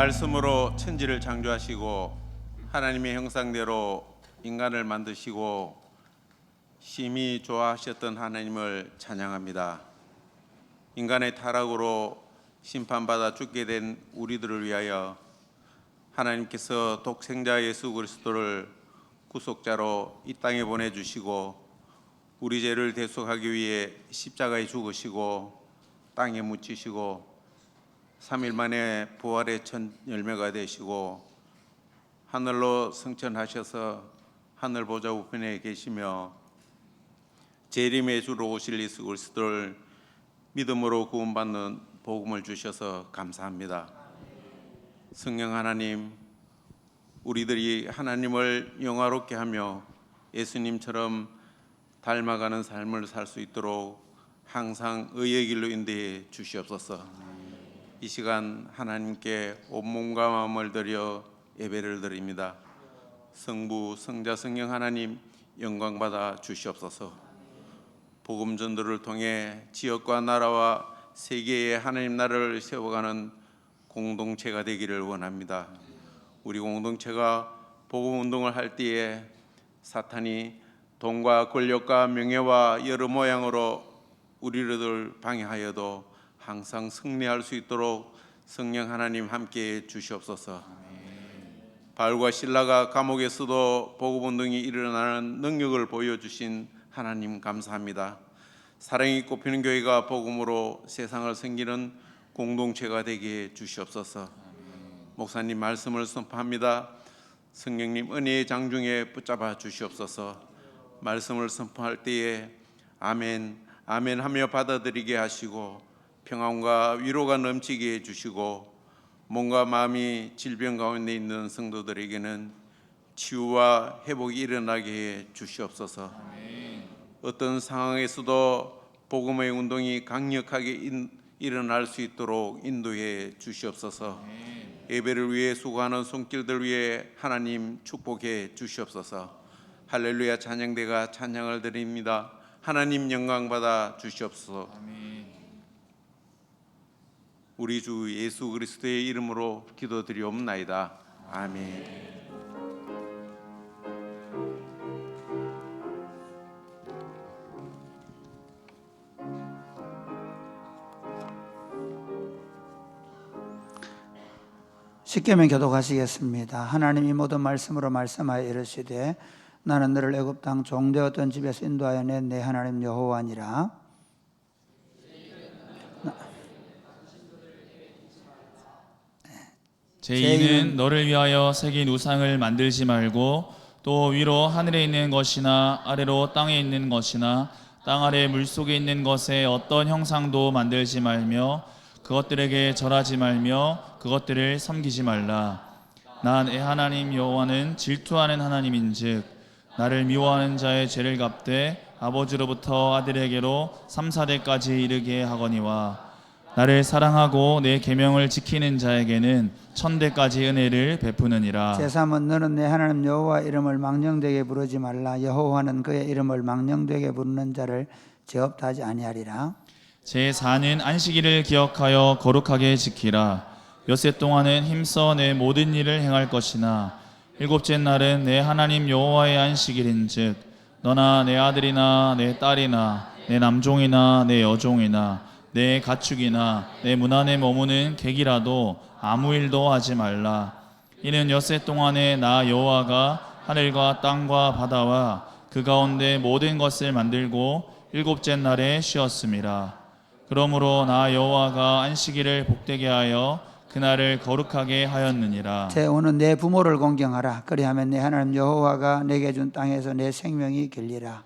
말씀으로 천지를 창조하시고 하나님의 형상대로 인간을 만드시고 심히 좋아하셨던 하나님을 찬양합니다. 인간의 타락으로 심판받아 죽게 된 우리들을 위하여 하나님께서 독생자 예수 그리스도를 구속자로 이 땅에 보내주시고 우리 죄를 대속하기 위해 십자가에 죽으시고 땅에 묻히시고 3일 만에 부활의 첫 열매가 되시고 하늘로 승천하셔서 하늘 보좌 우편에 계시며 재림의 주로 오실 예수 그리스도를 믿음으로 구원받는 복음을 주셔서 감사합니다. 성령 하나님, 우리들이 하나님을 영화롭게 하며 예수님처럼 닮아가는 삶을 살 수 있도록 항상 의의 길로 인도해 주시옵소서. 이 시간 하나님께 온몸과 마음을 드려 예배를 드립니다. 성부, 성자, 성령 하나님 영광 받아 주시옵소서. 복음 전도를 통해 지역과 나라와 세계의 하나님 나라를 세워가는 공동체가 되기를 원합니다. 우리 공동체가 복음 운동을 할 때에 사탄이 돈과 권력과 명예와 여러 모양으로 우리를 방해하여도 항상 승리할 수 있도록 성령 하나님 함께해 주시옵소서. 바울과 실라가 감옥에서도 복음 운동이 일어나는 능력을 보여주신 하나님 감사합니다. 사랑이 꽃피는 교회가 복음으로 세상을 섬기는 공동체가 되게 해 주시옵소서. 목사님 말씀을 선포합니다. 성령님 은혜의 장중에 붙잡아 주시옵소서. 말씀을 선포할 때에 아멘, 아멘 하며 받아들이게 하시고 평안과 위로가 넘치게 해주시고 몸과 마음이 질병 가운데 있는 성도들에게는 치유와 회복이 일어나게 해 주시옵소서. 어떤 상황에서도 복음의 운동이 강력하게 일어날 수 있도록 인도해 주시옵소서. 예배를 위해 수고하는 손길들 위해 하나님 축복해 주시옵소서. 할렐루야 찬양대가 찬양을 드립니다. 하나님 영광 받아 주시옵소서. 우리 주 예수 그리스도의 이름으로 기도드리옵나이다. 아멘. 십계명 교독하시겠습니다. 하나님이 모든 말씀으로 말씀하여 이르시되 나는 너를 애굽 땅 종되었던 집에서 인도하여 낸 내 하나님 여호와니라. 제2는 너를 위하여 새긴 우상을 만들지 말고 또 위로 하늘에 있는 것이나 아래로 땅에 있는 것이나 땅 아래 물속에 있는 것에 어떤 형상도 만들지 말며 그것들에게 절하지 말며 그것들을 섬기지 말라. 나 내 하나님 여호와는 질투하는 하나님인즉 나를 미워하는 자의 죄를 갚되 아버지로부터 아들에게로 3, 4대까지 이르게 하거니와 나를 사랑하고 내 계명을 지키는 자에게는 1000대까지 은혜를 베푸느니라. 제3은 너는 내 하나님 여호와 이름을 망령되게 부르지 말라. 여호와는 그의 이름을 망령되게 부르는 자를 죄 없다 하지 아니하리라. 제4는 안식일을 기억하여 거룩하게 지키라. 엿새 동안은 힘써 내 모든 일을 행할 것이나 일곱째 날은 내 하나님 여호와의 안식일인즉 너나 내 아들이나 내 딸이나 내 남종이나 내 여종이나 내 가축이나 내 문 안에 머무는 객이라도 아무 일도 하지 말라. 이는 엿새 동안에 나 여호와가 하늘과 땅과 바다와 그 가운데 모든 것을 만들고 일곱째 날에 쉬었음이라. 그러므로 나 여호와가 안식일을 복되게 하여 그날을 거룩하게 하였느니라. 제5는 내 부모를 공경하라. 그리하면 내 하나님 여호와가 내게 준 땅에서 내 생명이 길리라.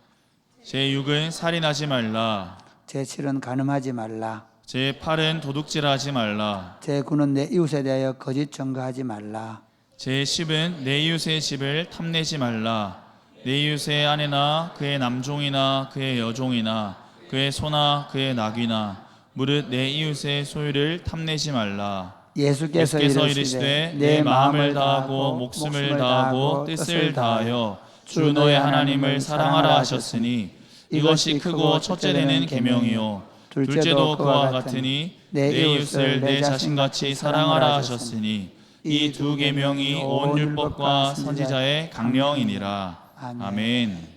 제6은 살인하지 말라. 제7은 간음하지 말라. 제8은 도둑질하지 말라. 제9는 내 이웃에 대하여 거짓 증거하지 말라. 제10은 내 이웃의 집을 탐내지 말라. 내 이웃의 아내나 그의 남종이나 그의 여종이나 그의 소나 그의 낙이나 무릇 내 이웃의 소유를 탐내지 말라. 예수께서 이르시되 내 마음을 다하고 목숨을 다하고 뜻을 다하여 주 너의 하나님을 사랑하라 하셨으니 이것이 크고 첫째 되는 계명이요 둘째도 그와 같으니 내 이웃을 내 자신같이 사랑하라 하셨으니 이 두 계명이 온 율법과 선지자의 강령이니라. 아멘.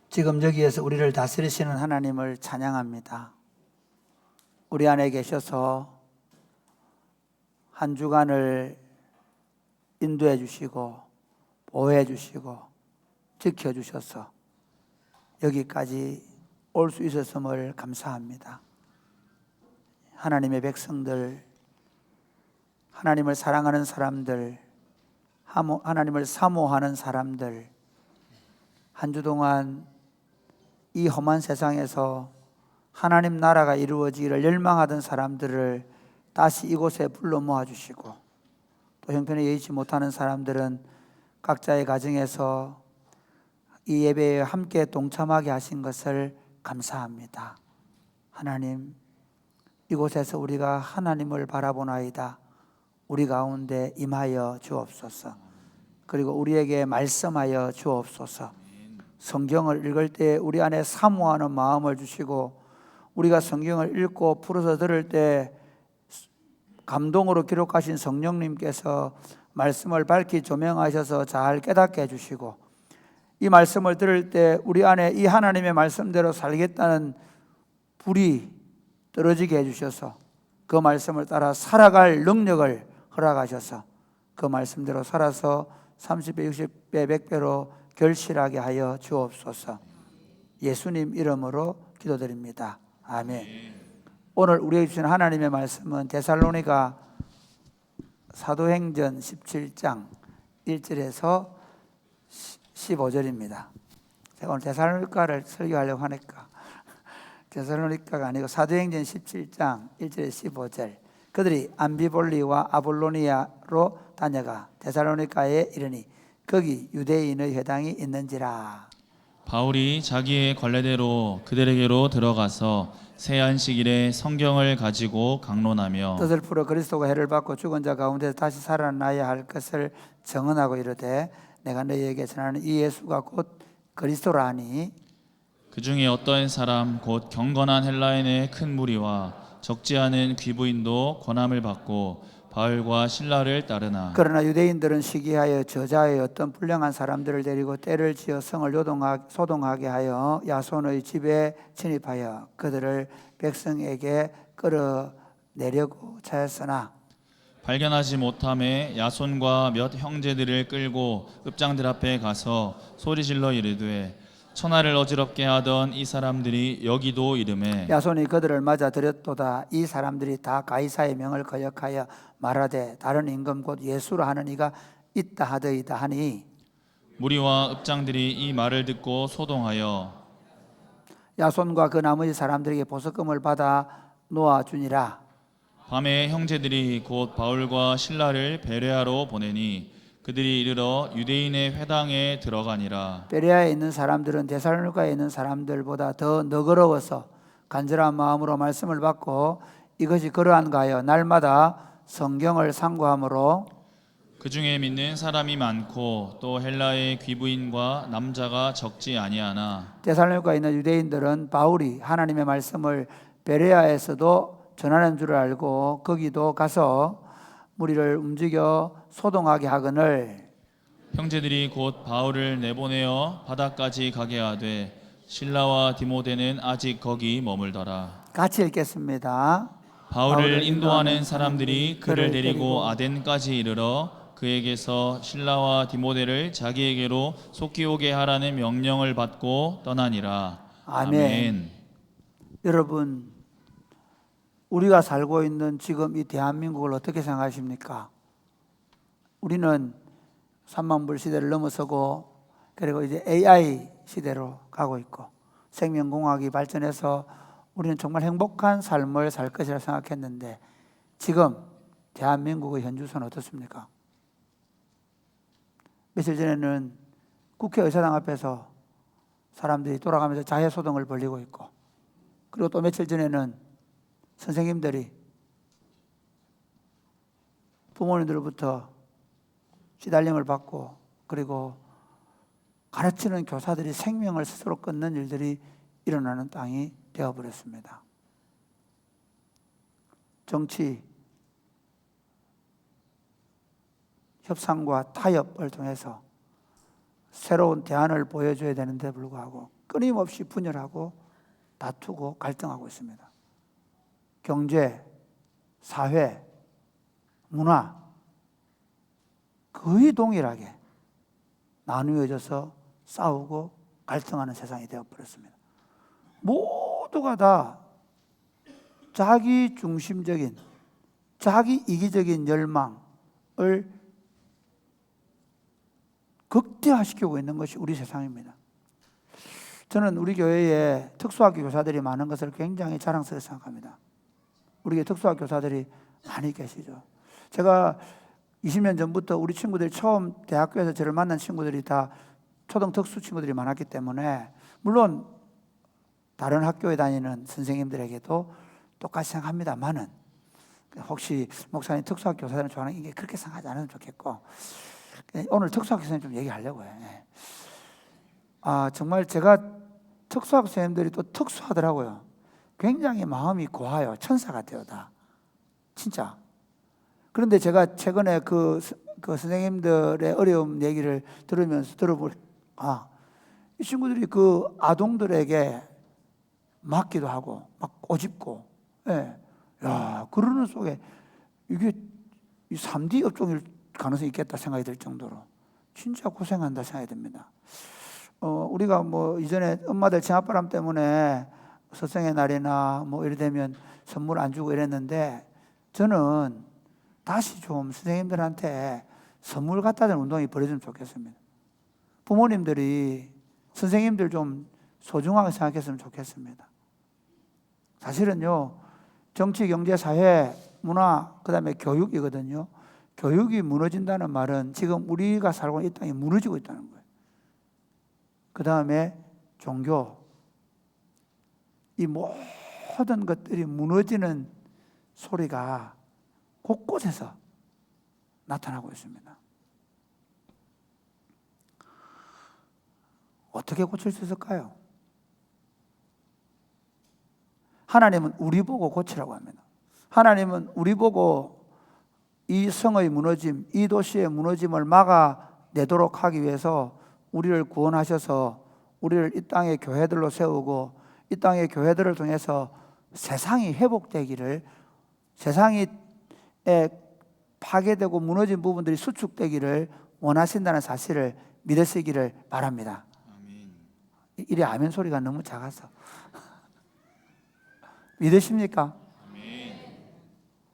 지금 여기에서 우리를 다스리시는 하나님을 찬양합니다. 우리 안에 계셔서 한 주간을 인도해 주시고 보호해 주시고 지켜 주셔서 여기까지 올 수 있었음을 감사합니다. 하나님의 백성들, 하나님을 사랑하는 사람들, 하나님을 사모하는 사람들, 한 주 동안 이 험한 세상에서 하나님 나라가 이루어지기를 열망하던 사람들을 다시 이곳에 불러 모아주시고 또 형편에 여의치 못하는 사람들은 각자의 가정에서 이 예배에 함께 동참하게 하신 것을 감사합니다. 하나님, 이곳에서 우리가 하나님을 바라보나이다. 우리 가운데 임하여 주옵소서. 그리고 우리에게 말씀하여 주옵소서. 성경을 읽을 때 우리 안에 사모하는 마음을 주시고, 우리가 성경을 읽고 풀어서 들을 때 감동으로 기록하신 성령님께서 말씀을 밝히 조명하셔서 잘 깨닫게 해주시고, 이 말씀을 들을 때 우리 안에 이 하나님의 말씀대로 살겠다는 불이 떨어지게 해주셔서 그 말씀을 따라 살아갈 능력을 허락하셔서 그 말씀대로 살아서 30배, 60배, 100배로 결실하게 하여 주옵소서. 예수님 이름으로 기도드립니다. 아멘. 오늘 우리에게 주신 하나님의 말씀은 데살로니가 사도행전 17장 1절에서 15절입니다. 제가 오늘 데살로니가를 설교하려고 하니까 데살로니가가 아니고 사도행전 17장 1절에서 15절. 그들이 암비볼리와 아볼로니아로 다녀가 데살로니가에 이르니 거기 유대인의 회당이 있는지라. 바울이 자기의 관례대로 그들에게로 들어가서 새 안식일에 성경을 가지고 강론하며 뜻을 풀어 그리스도가 해를 받고 죽은 자 가운데서 다시 살아나야 할 것을 증언하고 이르되 내가 너희에게 전하는 이 예수가 곧 그리스도라 하니 그 중에 어떤 사람 곧 경건한 헬라인의 큰 무리와 적지 않은 귀부인도 권함을 받고 바울과 신라를 따르나 그러나 유대인들은 시기하여 저자의 어떤 불량한 사람들을 데리고 때를 지어 성을 소동하게 하여 야손의 집에 침입하여 그들을 백성에게 끌어내려고 차였으나 발견하지 못함에 야손과 몇 형제들을 끌고 읍장들 앞에 가서 소리질러 이르되 천하를 어지럽게 하던 이 사람들이 여기도 이름에 야손이 그들을 맞아 들였도다. 이 사람들이 다 가이사의 명을 거역하여 말하되 다른 임금 곧 예수라 하는 이가 있다 하더이다 하니 무리와 읍장들이 이 말을 듣고 소동하여 야손과 그 나머지 사람들에게 보석금을 받아 놓아주니라. 밤에 형제들이 곧 바울과 신라를 베레아로 보내니 그들이 이르러 유대인의 회당에 들어가니라. 베레아에 있는 사람들은 데살로니가에 있는 사람들보다 더 너그러워서 간절한 마음으로 말씀을 받고 이것이 그러한가 하여 날마다 성경을 상고함으로 그 중에 믿는 사람이 많고 또 헬라의 귀부인과 남자가 적지 아니하나 데살로니가에 있는 유대인들은 바울이 하나님의 말씀을 베레아에서도 전하는 줄 알고 거기도 가서 무리를 움직여 소동하게 하거늘 형제들이 곧 바울을 내보내어 바다까지 가게 하되 신라와 디모데는 아직 거기 머물더라. 같이 읽겠습니다. 바울을 인도하는 사람들이 그를 데리고 아덴까지 이르러 그에게서 신라와 디모데를 자기에게로 속히 오게 하라는 명령을 받고 떠나니라. 아멘. 여러분, 우리가 살고 있는 지금 이 대한민국을 어떻게 생각하십니까? 우리는 3만 불 시대를 넘어서고 그리고 이제 AI 시대로 가고 있고 생명공학이 발전해서 우리는 정말 행복한 삶을 살 것이라 생각했는데 지금 대한민국의 현주소는 어떻습니까? 며칠 전에는 국회의사당 앞에서 사람들이 돌아가면서 자해소동을 벌이고 있고 그리고 또 며칠 전에는 선생님들이 부모님들로부터 시달림을 받고 그리고 가르치는 교사들이 생명을 스스로 끊는 일들이 일어나는 땅이 되어버렸습니다. 정치, 협상과 타협을 통해서 새로운 대안을 보여줘야 되는데 불구하고 끊임없이 분열하고 다투고 갈등하고 있습니다. 경제, 사회, 문화 거의 동일하게 나누어져서 싸우고 갈등하는 세상이 되어버렸습니다. 모두가 다 자기 중심적인, 자기 이기적인 열망을 극대화시키고 있는 것이 우리 세상입니다. 저는 우리 교회에 특수학교 교사들이 많은 것을 굉장히 자랑스럽게 생각합니다. 우리 교회 특수학교 교사들이 많이 계시죠. 제가 20년 전부터 우리 친구들이 처음 대학교에서 저를 만난 친구들이 다 초등 특수 친구들이 많았기 때문에, 물론 다른 학교에 다니는 선생님들에게도 똑같이 생각합니다만은, 혹시 목사님 특수학교 교사들은 좋아하는 게 그렇게 생각하지 않으면 좋겠고, 오늘 특수학교 선생님 좀 얘기하려고요. 정말 제가 특수학교 선생님들이 또 특수하더라고요. 굉장히 마음이 고와요. 천사 같아요, 다. 진짜. 그런데 제가 최근에 그 선생님들의 어려움 얘기를 들으면서 이 친구들이 그 아동들에게 맞기도 하고 막 꼬집고, 그러는 속에 이게 3D 업종일 가능성이 있겠다 생각이 들 정도로 진짜 고생한다 생각이 듭니다. 우리가 뭐 이전에 엄마들 치맛바람 때문에 서성의 날이나 뭐 이래 되면 선물 안 주고 이랬는데, 저는 다시 좀 선생님들한테 선물 갖다 주는 운동이 벌어지면 좋겠습니다. 부모님들이 선생님들 좀 소중하게 생각했으면 좋겠습니다. 사실은요, 정치, 경제, 사회, 문화, 그 다음에 교육이거든요. 교육이 무너진다는 말은 지금 우리가 살고 있는 이 땅이 무너지고 있다는 거예요. 그 다음에 종교, 이 모든 것들이 무너지는 소리가 곳곳에서 나타나고 있습니다. 어떻게 고칠 수 있을까요? 하나님은 우리 보고 고치라고 합니다. 하나님은 우리 보고 이 성의 무너짐, 이 도시의 무너짐을 막아내도록 하기 위해서 우리를 구원하셔서 우리를 이 땅의 교회들로 세우고, 이 땅의 교회들을 통해서 세상이 회복되기를, 세상이 파괴되고 무너진 부분들이 수축되기를 원하신다는 사실을 믿으시기를 바랍니다. 이래 아멘 소리가 너무 작아서 믿으십니까?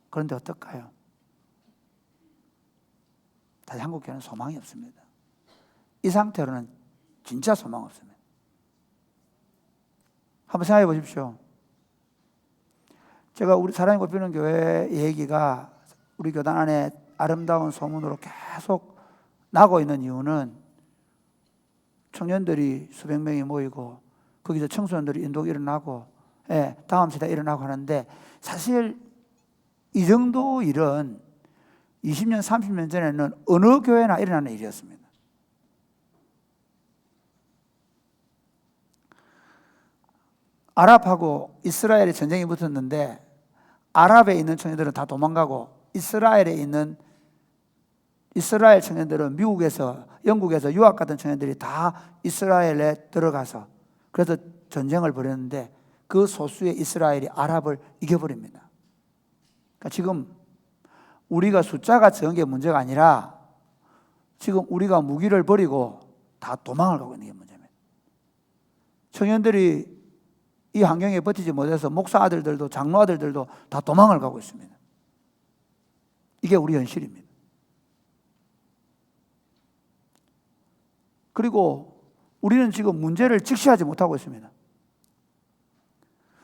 그런데 어떨까요? 다시 한국교회는 소망이 없습니다. 이 상태로는 진짜 소망 없습니다. 한번 생각해 보십시오. 제가 우리 사랑이 꼽히는 교회 얘기가 우리 교단 안에 아름다운 소문으로 계속 나고 있는 이유는, 청년들이 수백 명이 모이고 거기서 청소년들이 인도가 일어나고, 다음 세대 일어나고 하는데, 사실 이 정도 일은 20년, 30년 전에는 어느 교회나 일어나는 일이었습니다. 아랍하고 이스라엘의 전쟁이 붙었는데, 아랍에 있는 청년들은 다 도망가고, 이스라엘에 있는 이스라엘 청년들은 미국에서, 영국에서 유학 갔던 청년들이 다 이스라엘에 들어가서, 그래서 전쟁을 벌였는데 그 소수의 이스라엘이 아랍을 이겨버립니다. 그러니까 지금 우리가 숫자가 적은 게 문제가 아니라, 지금 우리가 무기를 버리고 다 도망을 가고 있는 게 문제입니다. 청년들이 이 환경에 버티지 못해서 목사 아들들도 장로 아들들도 다 도망을 가고 있습니다. 이게 우리 현실입니다. 그리고 우리는 지금 문제를 직시하지 못하고 있습니다.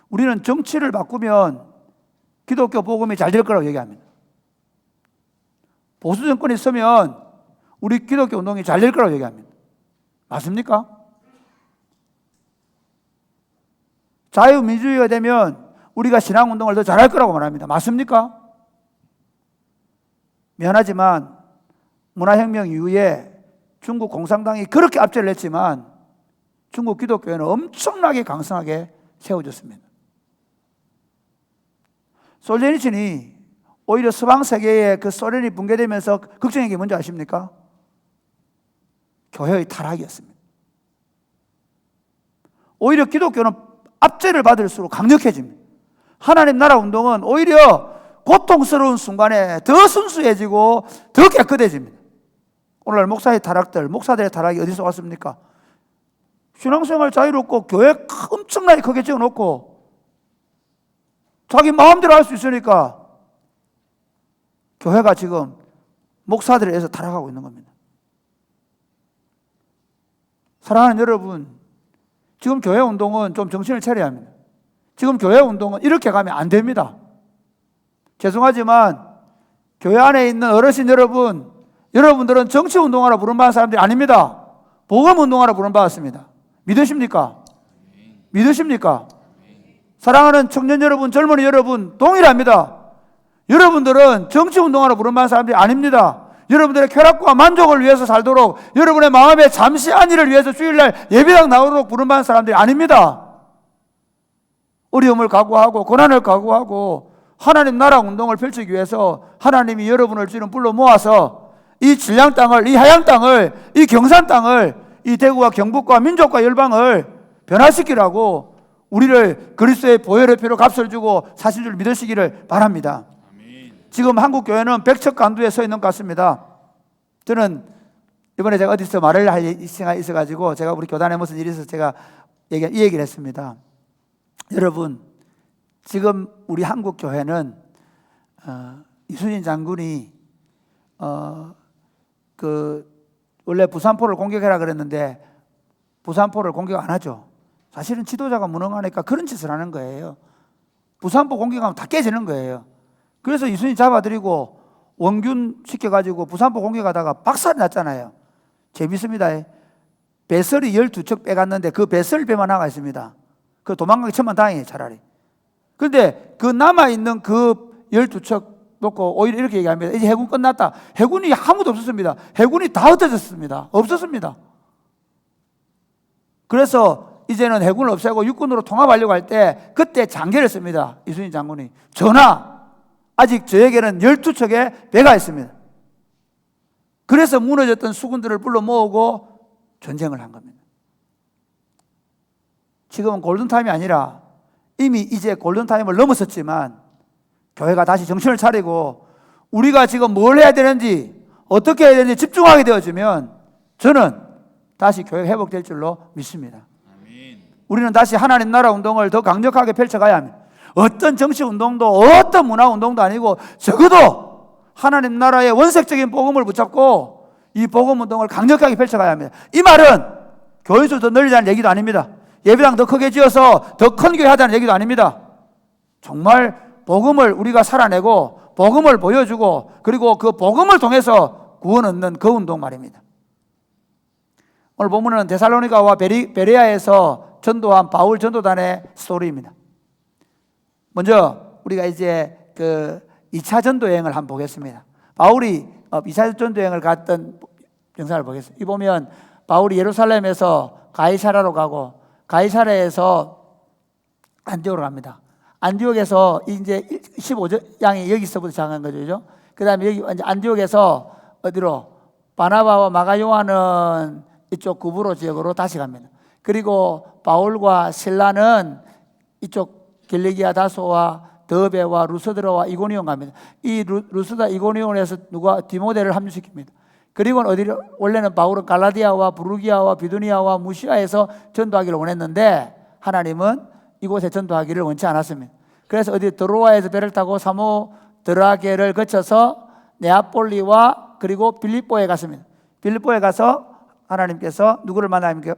우리는 정치를 바꾸면 기독교 복음이 잘 될 거라고 얘기합니다. 보수 정권이 있으면 우리 기독교 운동이 잘 될 거라고 얘기합니다. 맞습니까? 자유민주주의가 되면 우리가 신앙운동을 더 잘할 거라고 말합니다. 맞습니까? 미안하지만 문화혁명 이후에 중국 공산당이 그렇게 압제를 했지만 중국 기독교회는 엄청나게 강성하게 세워졌습니다. 솔제니친이 오히려 서방 세계에 그 소련이 붕괴되면서 걱정한 게 뭔지 아십니까? 교회의 타락이었습니다. 오히려 기독교는 압제를 받을수록 강력해집니다. 하나님 나라 운동은 오히려 고통스러운 순간에 더 순수해지고 더 깨끗해집니다. 오늘날 목사의 타락들, 목사들의 타락이 어디서 왔습니까? 신앙생활 자유롭고 교회 엄청나게 크게 지어놓고 자기 마음대로 할 수 있으니까 교회가 지금 목사들에 의해서 타락하고 있는 겁니다. 사랑하는 여러분, 지금 교회 운동은 좀 정신을 차려야 합니다. 지금 교회 운동은 이렇게 가면 안 됩니다. 죄송하지만 교회 안에 있는 어르신 여러분, 여러분들은 정치운동하러 부름받은 사람들이 아닙니다. 복음운동하러 부름받았습니다. 믿으십니까? 믿으십니까? 사랑하는 청년 여러분, 젊은이 여러분, 동일합니다. 여러분들은 정치운동하러 부름받은 사람들이 아닙니다. 여러분들의 쾌락과 만족을 위해서 살도록, 여러분의 마음의 잠시 안위를 위해서 주일날 예배당 나오도록 부름받은 사람들이 아닙니다. 어려움을 각오하고 고난을 각오하고 하나님 나라 운동을 펼치기 위해서 하나님이 여러분을 지금 불러 모아서 이 진량 땅을, 이 하양 땅을, 이 경산 땅을, 이 대구와 경북과 민족과 열방을 변화시키라고 우리를 그리스도의 보혈의 피로 값을 주고 사신 줄 믿으시기를 바랍니다. 지금 한국 교회는 백척 간두에 서 있는 것 같습니다. 저는 이번에 제가 어디서 말을 할 생각이 있어가지고 제가 우리 교단에 무슨 일이 있어서 제가 이 얘기를 했습니다. 여러분, 지금 우리 한국 교회는 이순신 장군이 원래 부산포를 공격해라 그랬는데 부산포를 공격 안 하죠. 사실은 지도자가 무능하니까 그런 짓을 하는 거예요. 부산포 공격하면 다 깨지는 거예요. 그래서 이순신 잡아들이고 원균 시켜가지고 부산포 공격하다가 박살이 났잖아요. 재밌습니다. 배설이 12척 빼갔는데 그 배설배만 나가 있습니다. 그 도망가기 천만다행이에요, 차라리. 그런데 그 남아있는 그 12척 놓고 오히려 이렇게 얘기합니다. 이제 해군 끝났다. 해군이 아무도 없었습니다. 해군이 다 흩어졌습니다. 없었습니다. 그래서 이제는 해군을 없애고 육군으로 통합하려고 할 때 그때 장계를 씁니다. 이순신 장군이. 전하, 아직 저에게는 12척의 배가 있습니다. 그래서 무너졌던 수군들을 불러 모으고 전쟁을 한 겁니다. 지금은 골든타임이 아니라 이미 이제 골든타임을 넘었었지만 교회가 다시 정신을 차리고 우리가 지금 뭘 해야 되는지 어떻게 해야 되는지 집중하게 되어지면 저는 다시 교회가 회복될 줄로 믿습니다. 우리는 다시 하나님 나라 운동을 더 강력하게 펼쳐가야 합니다. 어떤 정치운동도 어떤 문화운동도 아니고 적어도 하나님 나라의 원색적인 복음을 붙잡고 이 복음운동을 강력하게 펼쳐가야 합니다. 이 말은 교회수 더 늘리자는 얘기도 아닙니다. 예배당 더 크게 지어서 더 큰 교회 하자는 얘기도 아닙니다. 정말 복음을 우리가 살아내고 복음을 보여주고 그리고 그 복음을 통해서 구원 얻는 그 운동 말입니다. 오늘 본문은 데살로니가와 베레아에서 전도한 바울 전도단의 스토리입니다. 먼저 우리가 이제 그 2차 전도 여행을 한번 보겠습니다. 바울이 2차 전도 여행을 갔던 영상을 보겠습니다. 이 보면 바울이 예루살렘에서 가이사라로 가고 가이사라에서 안디옥으로 갑니다. 안디옥에서 이제 15장이 여기서부터 시작한 거죠. 그 다음에 여기 안디옥에서 어디로? 바나바와 마가 요한은 이쪽 구브로 지역으로 다시 갑니다. 그리고 바울과 실라는 이쪽 길리기아 다소와 더베와 루스드라와 이고니온 갑니다. 이 루스다 이고니온에서 누가 디모데를 합류시킵니다. 그리고 어디로? 원래는 바울은 갈라디아와 부르기아와 비두니아와 무시아에서 전도하기를 원했는데 하나님은 이곳에 전도하기를 원치 않았습니다. 그래서 어디 드로아에서 배를 타고 사모드라게를 거쳐서 네아폴리와 그리고 빌립보에 갔습니다. 빌립보에 가서 하나님께서 누구를 만나니까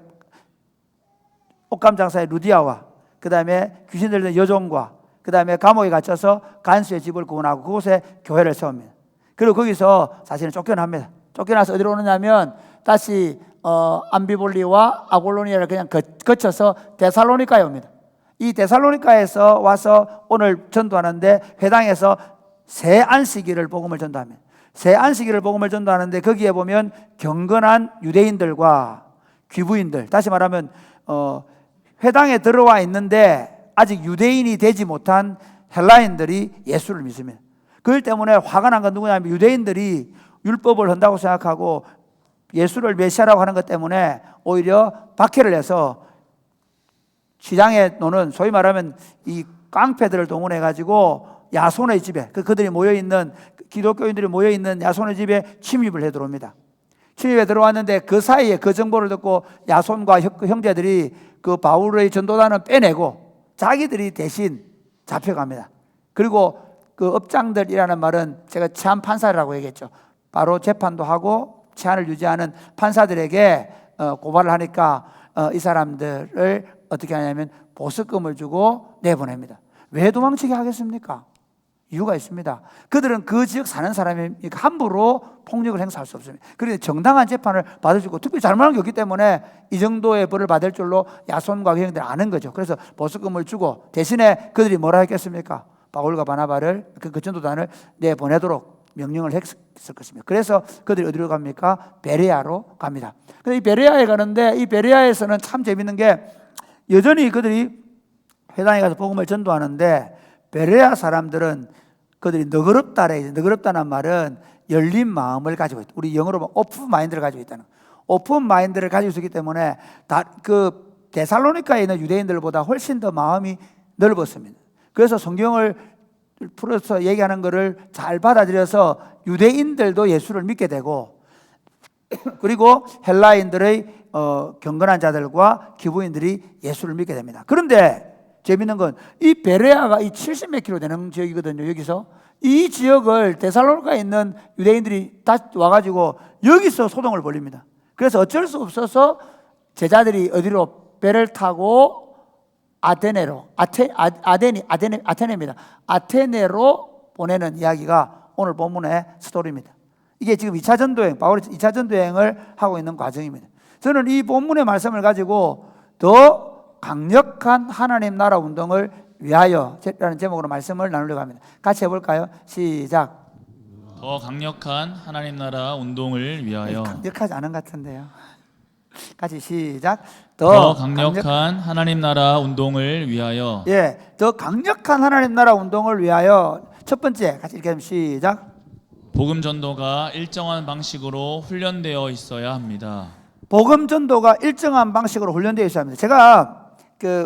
옷감 장사의 루디아와 그 다음에 귀신 들리는 여종과 그 다음에 감옥에 갇혀서 간수의 집을 구원하고 그곳에 교회를 세웁니다. 그리고 거기서 사실은 쫓겨납니다. 쫓겨나서 어디로 오느냐면 다시 암비볼리와 아골로니아를 그냥 거쳐서 데살로니카에 옵니다. 이 데살로니카에서 와서 오늘 전도하는데 회당에서 새 안식일을 복음을 전도합니다. 새 안식일을 복음을 전도하는데 거기에 보면 경건한 유대인들과 귀부인들, 다시 말하면 회당에 들어와 있는데 아직 유대인이 되지 못한 헬라인들이 예수를 믿습니다. 그렇기 때문에 화가 난 건 누구냐면 유대인들이 율법을 한다고 생각하고 예수를 메시아라고 하는 것 때문에 오히려 박해를 해서 시장에 노는 소위 말하면 이 깡패들을 동원해 가지고 야손의 집에 그들이 모여있는 기독교인들이 모여있는 야손의 집에 침입을 해 들어옵니다. 침입에 들어왔는데 그 사이에 그 정보를 듣고 야손과 형제들이 그 바울의 전도단은 빼내고 자기들이 대신 잡혀갑니다. 그리고 그 업장들이라는 말은 제가 치안 판사라고 얘기했죠. 바로 재판도 하고 치안을 유지하는 판사들에게 고발을 하니까 이 사람들을 어떻게 하냐면 보석금을 주고 내보냅니다. 왜 도망치게 하겠습니까? 이유가 있습니다. 그들은 그 지역 사는 사람이니까 함부로 폭력을 행사할 수 없습니다. 그런데 정당한 재판을 받을 수 있고 특별히 잘못한 게 없기 때문에 이 정도의 벌을 받을 줄로 야손과 그 형들이 아는 거죠. 그래서 보석금을 주고 대신에 그들이 뭐라 했겠습니까? 바울과 바나바를 그 전도단을 내보내도록 명령을 했을 것입니다. 그래서 그들이 어디로 갑니까? 베레아로 갑니다. 근데 이 베레아에 가는데 이 베레아에서는 참 재밌는 게 여전히 그들이 회당에 가서 복음을 전도하는데 베레아 사람들은 그들이 너그럽다래. 너그럽다는 말은 열린 마음을 가지고 있다. 우리 영어로 보면 오픈 마인드를 가지고 있다는 거예요. 오픈 마인드를 가지고 있기 때문에 그 데살로니카에 있는 유대인들보다 훨씬 더 마음이 넓었습니다. 그래서 성경을 풀어서 얘기하는 것을 잘 받아들여서 유대인들도 예수를 믿게 되고 그리고 헬라인들의 경건한 자들과 기부인들이 예수를 믿게 됩니다. 그런데 재밌는 건 이 베레아가 이 70몇 킬로 되는 지역이거든요. 여기서 이 지역을 데살로니카에 있는 유대인들이 다 와가지고 여기서 소동을 벌립니다. 그래서 어쩔 수 없어서 제자들이 어디로 배를 타고 아테네로 아테네입니다. 아테네로 보내는 이야기가 오늘 본문의 스토리입니다. 이게 지금 2차 전도행, 바울이 2차 전도행을 하고 있는 과정입니다. 저는 이 본문의 말씀을 가지고 더 강력한 하나님 나라 운동을 위하여라는 제목으로 말씀을 나누려고 합니다. 같이 해볼까요? 시작. 더 강력한 하나님 나라 운동을 위하여. 강력하지 않은 것 같은데요. 같이 시작. 더 강력한 하나님 나라 운동을 위하여. 예, 더 강력한 하나님 나라 운동을 위하여. 첫 번째 같이 이렇게 하면 시작. 복음 전도가 일정한 방식으로 훈련되어 있어야 합니다. 복음 전도가 일정한 방식으로 훈련되어 있어야 합니다. 제가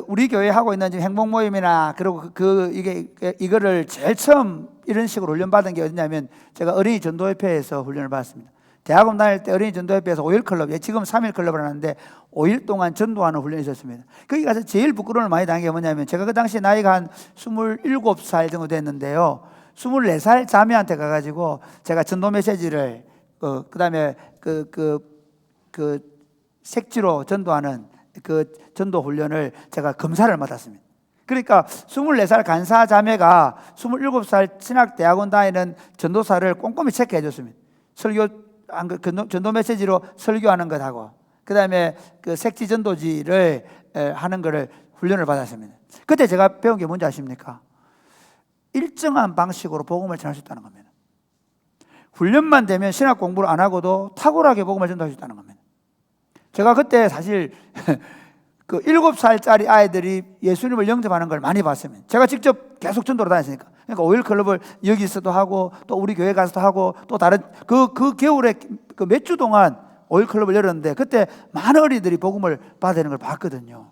우리 교회 하고 있는 지금 행복 모임이나 그리고 이거를 제일 처음 이런 식으로 훈련 받은 게 어디냐면 제가 어린이 전도협회에서 훈련을 받았습니다. 대학원 다닐 때 어린이 전도협회에서 5일 클럽, 지금 3일 클럽을 하는데 5일 동안 전도하는 훈련이 있었습니다. 거기 가서 제일 부끄러움을 많이 당한 게 뭐냐면 제가 그 당시 나이가 한 27살 정도 됐는데요. 24살 자매한테 가가지고 제가 전도 메시지를 그다음에 색지로 전도하는 그 전도 훈련을 제가 검사를 맡았습니다. 그러니까 24살 간사 자매가 27살 신학대학원 다니는 전도사를 꼼꼼히 체크해 줬습니다. 전도 메시지로 설교하는 것하고 그다음에 그 색지 전도지를 하는 것을 훈련을 받았습니다. 그때 제가 배운 게 뭔지 아십니까? 일정한 방식으로 복음을 전할 수 있다는 겁니다. 훈련만 되면 신학 공부를 안 하고도 탁월하게 복음을 전도할 수 있다는 겁니다. 제가 그때 사실 그 7살짜리 아이들이 예수님을 영접하는 걸 많이 봤습니다. 제가 직접 계속 전도를 다녔으니까. 그러니까 5일 클럽을 여기서도 하고 또 우리 교회 가서도 하고 또 다른 그 겨울에 그 몇 주 동안 5일 클럽을 열었는데 그때 많은 어린이들이 복음을 받는 걸 봤거든요.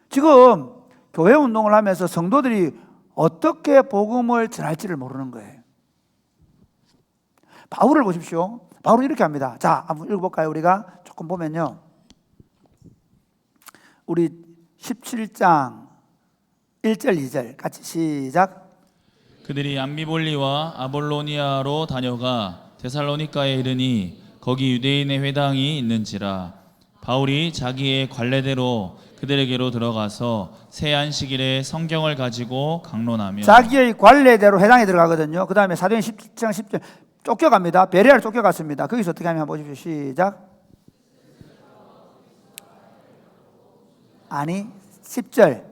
지금 교회 운동을 하면서 성도들이 어떻게 복음을 전할지를 모르는 거예요. 바울을 보십시오. 바울은 이렇게 합니다. 자, 한번 읽어볼까요? 우리가 조금 보면요. 우리 17장 1절 2절 같이 시작. 그들이 암비볼리와 아볼로니아로 다녀가 데살로니가에 이르니 거기 유대인의 회당이 있는지라. 바울이 자기의 관례대로 그들에게로 들어가서 새 안식일에 성경을 가지고 강론하며. 자기의 관례대로 회당에 들어가거든요. 그 다음에 사도행 17장 10절 쫓겨갑니다. 베레아를 쫓겨갔습니다. 거기서 어떻게 하면 보십시오. 시작. 아니 10절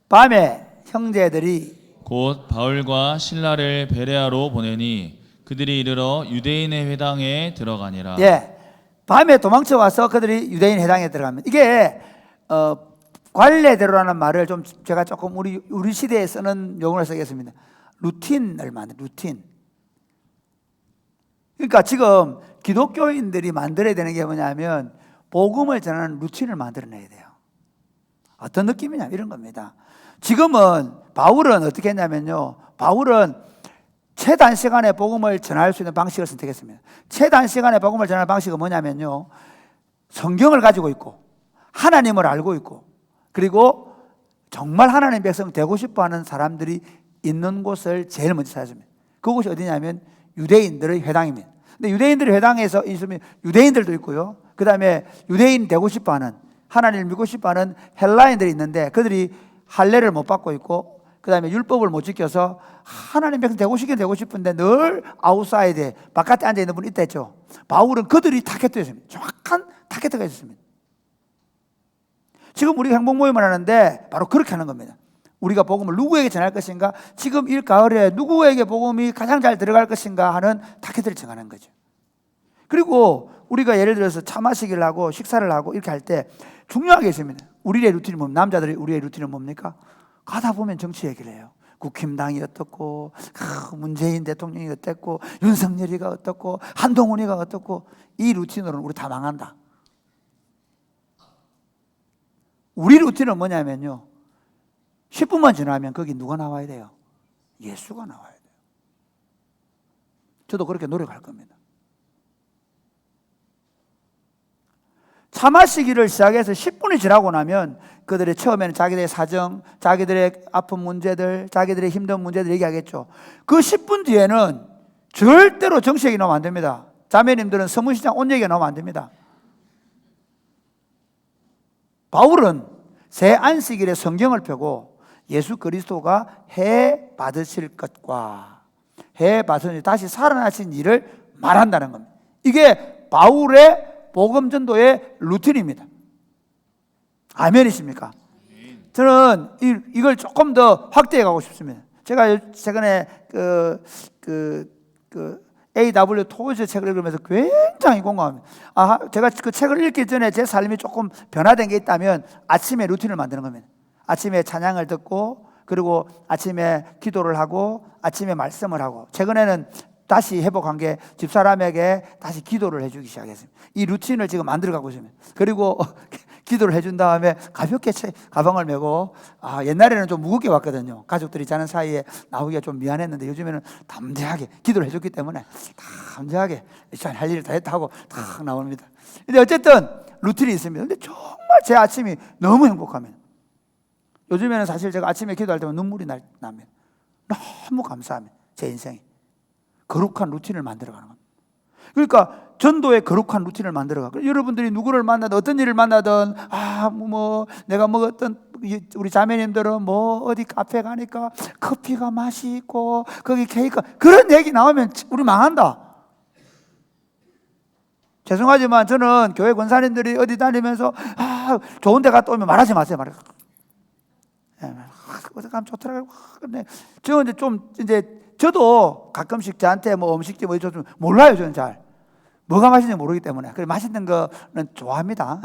밤에 형제들이 곧 바울과 신라를 베레아로 보내니 그들이 이르러 유대인의 회당에 들어가니라. 예, 밤에 도망쳐 와서 그들이 유대인 회당에 들어갑니다. 이게 관례대로라는 말을 좀 제가 조금 우리 시대에 쓰는 용어를 쓰겠습니다. 루틴을 만든 루틴. 그러니까 지금 기독교인들이 만들어야 되는 게 뭐냐면 복음을 전하는 루틴을 만들어내야 돼요. 어떤 느낌이냐 이런 겁니다. 지금은 바울은 어떻게 했냐면요. 바울은 최단시간에 복음을 전할 수 있는 방식을 선택했습니다. 최단시간에 복음을 전할 방식은 뭐냐면요. 성경을 가지고 있고 하나님을 알고 있고 그리고 정말 하나님 백성 되고 싶어하는 사람들이 있는 곳을 제일 먼저 찾습니다. 그곳이 어디냐면 유대인들의 회당입니다. 근데 유대인들의 회당에서 있으면 유대인들도 있고요. 그 다음에 유대인 되고 싶어하는 하나님을 믿고 싶어하는 헬라인들이 있는데 그들이 할례를 못 받고 있고 그 다음에 율법을 못 지켜서 하나님 백성 되고 싶은데 늘 아웃사이드에 바깥에 앉아있는 분이 있다 했죠. 바울은 그들이 타겟이었습니다. 정확한 타겟가 있었습니다. 지금 우리가 행복 모임을 하는데 바로 그렇게 하는 겁니다. 우리가 복음을 누구에게 전할 것인가, 지금 이 가을에 누구에게 복음이 가장 잘 들어갈 것인가 하는 타겟을 정하는 거죠. 그리고 우리가 예를 들어서 차 마시기를 하고 식사를 하고 이렇게 할 때 중요한 게 있습니다. 우리의 루틴이 뭡니까? 남자들이 우리의 루틴은 뭡니까? 가다 보면 정치 얘기를 해요. 국힘당이 어떻고, 문재인 대통령이 어땠고, 윤석열이가 어떻고, 한동훈이가 어떻고. 이 루틴으로는 우리 다 망한다. 우리 루틴은 뭐냐면요, 10분만 지나면 거기 누가 나와야 돼요? 예수가 나와야 돼요. 저도 그렇게 노력할 겁니다. 차 마시기를 시작해서 10분이 지나고 나면 그들의 처음에는 자기들의 사정, 자기들의 아픈 문제들, 자기들의 힘든 문제들 얘기하겠죠. 그 10분 뒤에는 절대로 정치 얘기 나오면 안 됩니다. 자매님들은 서문시장 온 얘기가 나오면 안 됩니다. 바울은 새 안식일에 성경을 펴고 예수 그리스도가 해 받으실 것과 해 받으실 다시 살아나신 일을 말한다는 겁니다. 이게 바울의 복음 전도의 루틴입니다. 아멘이십니까? 저는 이걸 조금 더 확대해 가고 싶습니다. 제가 최근에 A.W. 토즈 책을 읽으면서 굉장히 공감합니다. 제가 그 책을 읽기 전에 제 삶이 조금 변화된 게 있다면 아침에 루틴을 만드는 겁니다. 아침에 찬양을 듣고, 그리고 아침에 기도를 하고, 아침에 말씀을 하고, 최근에는 다시 회복한 게 집사람에게 다시 기도를 해주기 시작했습니다. 이 루틴을 지금 만들어가고 있습니다. 그리고 기도를 해준 다음에 가볍게 가방을 메고, 옛날에는 좀 무겁게 왔거든요. 가족들이 자는 사이에 나오기가 좀 미안했는데 요즘에는 담대하게 기도를 해줬기 때문에 담대하게 할 일을 다 했다고 탁 나옵니다. 근데 어쨌든 루틴이 있습니다. 근데 정말 제 아침이 너무 행복합니다. 요즘에는 사실 제가 아침에 기도할 때만 눈물이 납니다. 너무 감사합니다. 제 인생이 거룩한 루틴을 만들어가는 겁니다. 그러니까 전도의 거룩한 루틴을 만들어가. 여러분들이 누구를 만나든 어떤 일을 만나든 내가 어떤 우리 자매님들은 어디 카페 가니까 커피가 맛있고 거기 케이크 그런 얘기 나오면 우리 망한다. 죄송하지만 저는 교회 권사님들이 어디 다니면서 좋은 데 갔다 오면 말하지 마세요. 어디 가면 좋더라고요. 근데 저는 저도 가끔씩 저한테 음식점 어디 좀 몰라요. 저는 잘 뭐가 맛있는지 모르기 때문에. 그래 맛있는 거는 좋아합니다.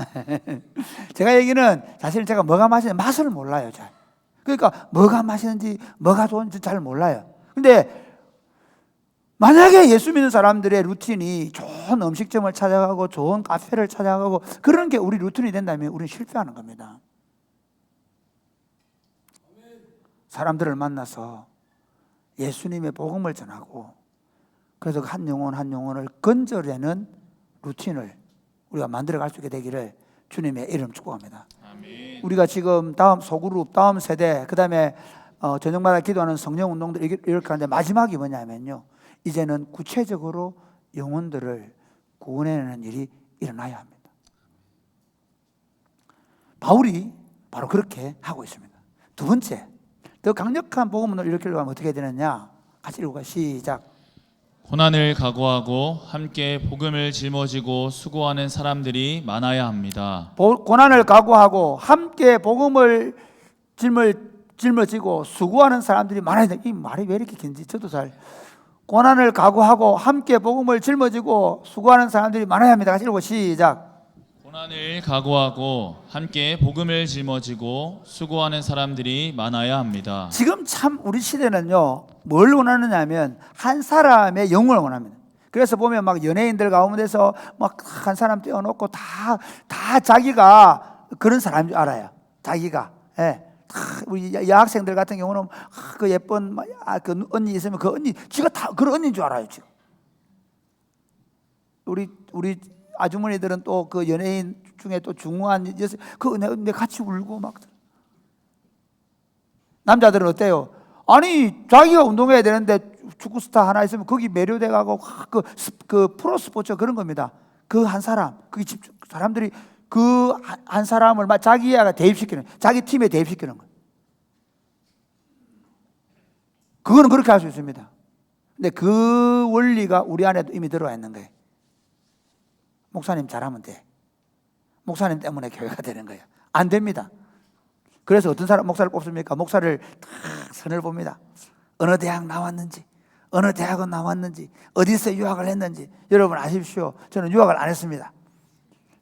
제가 얘기는 사실 제가 뭐가 맛있는지 맛을 몰라요. 잘. 그러니까 뭐가 맛있는지 뭐가 좋은지 잘 몰라요. 근데 만약에 예수 믿는 사람들의 루틴이 좋은 음식점을 찾아가고 좋은 카페를 찾아가고 그런 게 우리 루틴이 된다면 우리는 실패하는 겁니다. 사람들을 만나서 예수님의 복음을 전하고, 그래서 한 영혼을 건져내는 루틴을 우리가 만들어갈 수 있게 되기를 주님의 이름 축복합니다. 아멘. 우리가 지금 다음 소그룹, 다음 세대, 그 다음에 저녁마다 기도하는 성령 운동들 이렇게 하는데 마지막이 뭐냐면요, 이제는 구체적으로 영혼들을 구원해내는 일이 일어나야 합니다. 바울이 바로 그렇게 하고 있습니다. 두 번째, 더 강력한 복음을 일으키려고 하면 어떻게 되느냐? 같이 읽어봐. 시작. 고난을 각오하고 함께 복음을 짊어지고 수고하는 사람들이 많아야 합니다. 고난을 각오하고 함께 복음을 짊어지고 수고하는 사람들이 많아야 돼. 이 말이 왜 이렇게 긴지 저도 잘. 고난을 각오하고 함께 복음을 짊어지고 수고하는 사람들이 많아야 합니다. 같이 읽고 시작. 고난을 각오하고 함께 복음을 짊어지고 수고하는 사람들이 많아야 합니다. 지금 참 우리 시대는요, 뭘 원하느냐면 한 사람의 영혼을 원합니다. 그래서 보면 막 연예인들 가운데서 막 한 사람 떼어놓고 다 자기가 그런 사람인 줄 알아요. 자기가. 예. 우리 여학생들 같은 경우는 그 예쁜 그 언니 있으면 그 언니 지가 다 그런 언니인 줄 알아요. 지금. 우리 아주머니들은 또 그 연예인 중에 또 중후한 여성 내 같이 울고 막. 남자들은 어때요? 아니 자기가 운동해야 되는데 축구 스타 하나 있으면 거기 매료돼 가고 그 프로 스포츠 그런 겁니다. 그 한 사람, 그 사람들이 그 한 사람을 자기가 대입시키는, 자기 팀에 대입시키는 거예요. 그거는 그렇게 할 수 있습니다. 근데 그 원리가 우리 안에도 이미 들어와 있는 거예요. 목사님 잘하면 돼. 목사님 때문에 교회가 되는 거예요. 안 됩니다. 그래서 어떤 사람 목사를 뽑습니까? 목사를 다 선을 봅니다. 어느 대학 나왔는지, 어느 대학원 나왔는지, 어디서 유학을 했는지. 여러분 아십시오. 저는 유학을 안 했습니다.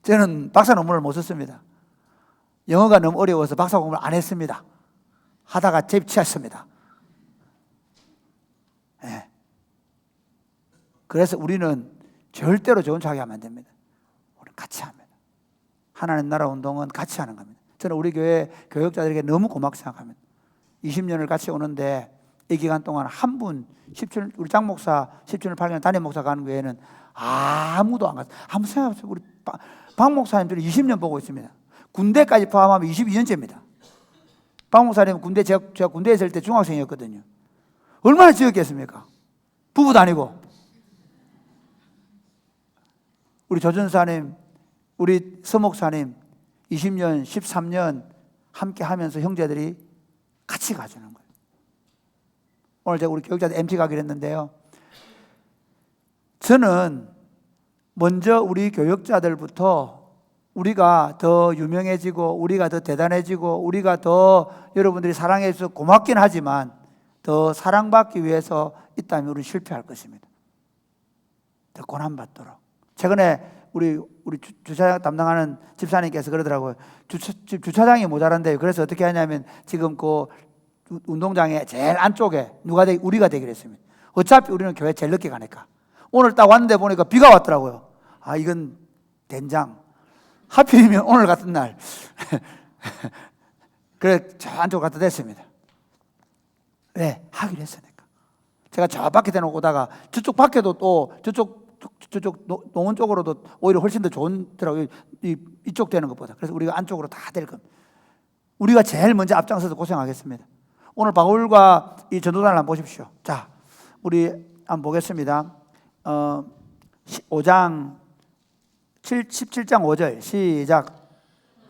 저는 박사 논문을 못 썼습니다. 영어가 너무 어려워서 박사 공부를 안 했습니다. 하다가 재취했습니다. 네. 그래서 우리는 절대로 좋은 척하게 하면 안 됩니다. 우리는 같이 합니다. 하나님 나라 운동은 같이 하는 겁니다. 저는 우리 교회 교역자들에게 너무 고맙게 생각합니다. 20년을 같이 오는데 이 기간 동안 한 분, 우리 장 목사 17년 8년 담임 목사 가는 교회는 아무도 안 갔어요. 한번 생각해보세요. 우리 박 목사님들이 20년 보고 있습니다. 군대까지 포함하면 22년째입니다. 박 목사님은 제가 군대에 있을 때 중학생이었거든요. 얼마나 지었겠습니까? 부부도 아니고. 우리 조전사님, 우리 서목사님 20년, 13년 함께 하면서 형제들이 같이 가주는 거예요. 오늘 제가 우리 교육자들 MT 가기로 했는데요. 저는 먼저 우리 교육자들부터 우리가 더 유명해지고 우리가 더 대단해지고 우리가 더 여러분들이 사랑해 주셔서 고맙긴 하지만 더 사랑받기 위해서 있다면 우리는 실패할 것입니다. 더 고난받도록. 최근에 우리 주차장 담당하는 집사님께서 그러더라고요. 주차장이 모자란데요. 그래서 어떻게 하냐면 지금 그 운동장에 제일 안쪽에 우리가 되기로 했습니다. 어차피 우리는 교회 제일 늦게 가니까. 오늘 딱 왔는데 보니까 비가 왔더라고요. 아, 이건 된장. 하필이면 오늘 같은 날. 그래, 저 안쪽 갖다 댔습니다. 왜? 하기로 했으니까. 제가 저 밖에 대놓고 오다가 저쪽 밖에도 또 저쪽 농원 쪽으로도 오히려 훨씬 더 좋더라고요. 이쪽 되는 것보다. 그래서 우리가 안쪽으로 다 될 겁니다. 우리가 제일 먼저 앞장서서 고생하겠습니다. 오늘 바울과 이 전도단을 한번 보십시오. 자, 우리 한번 보겠습니다. 17장 5절 시작.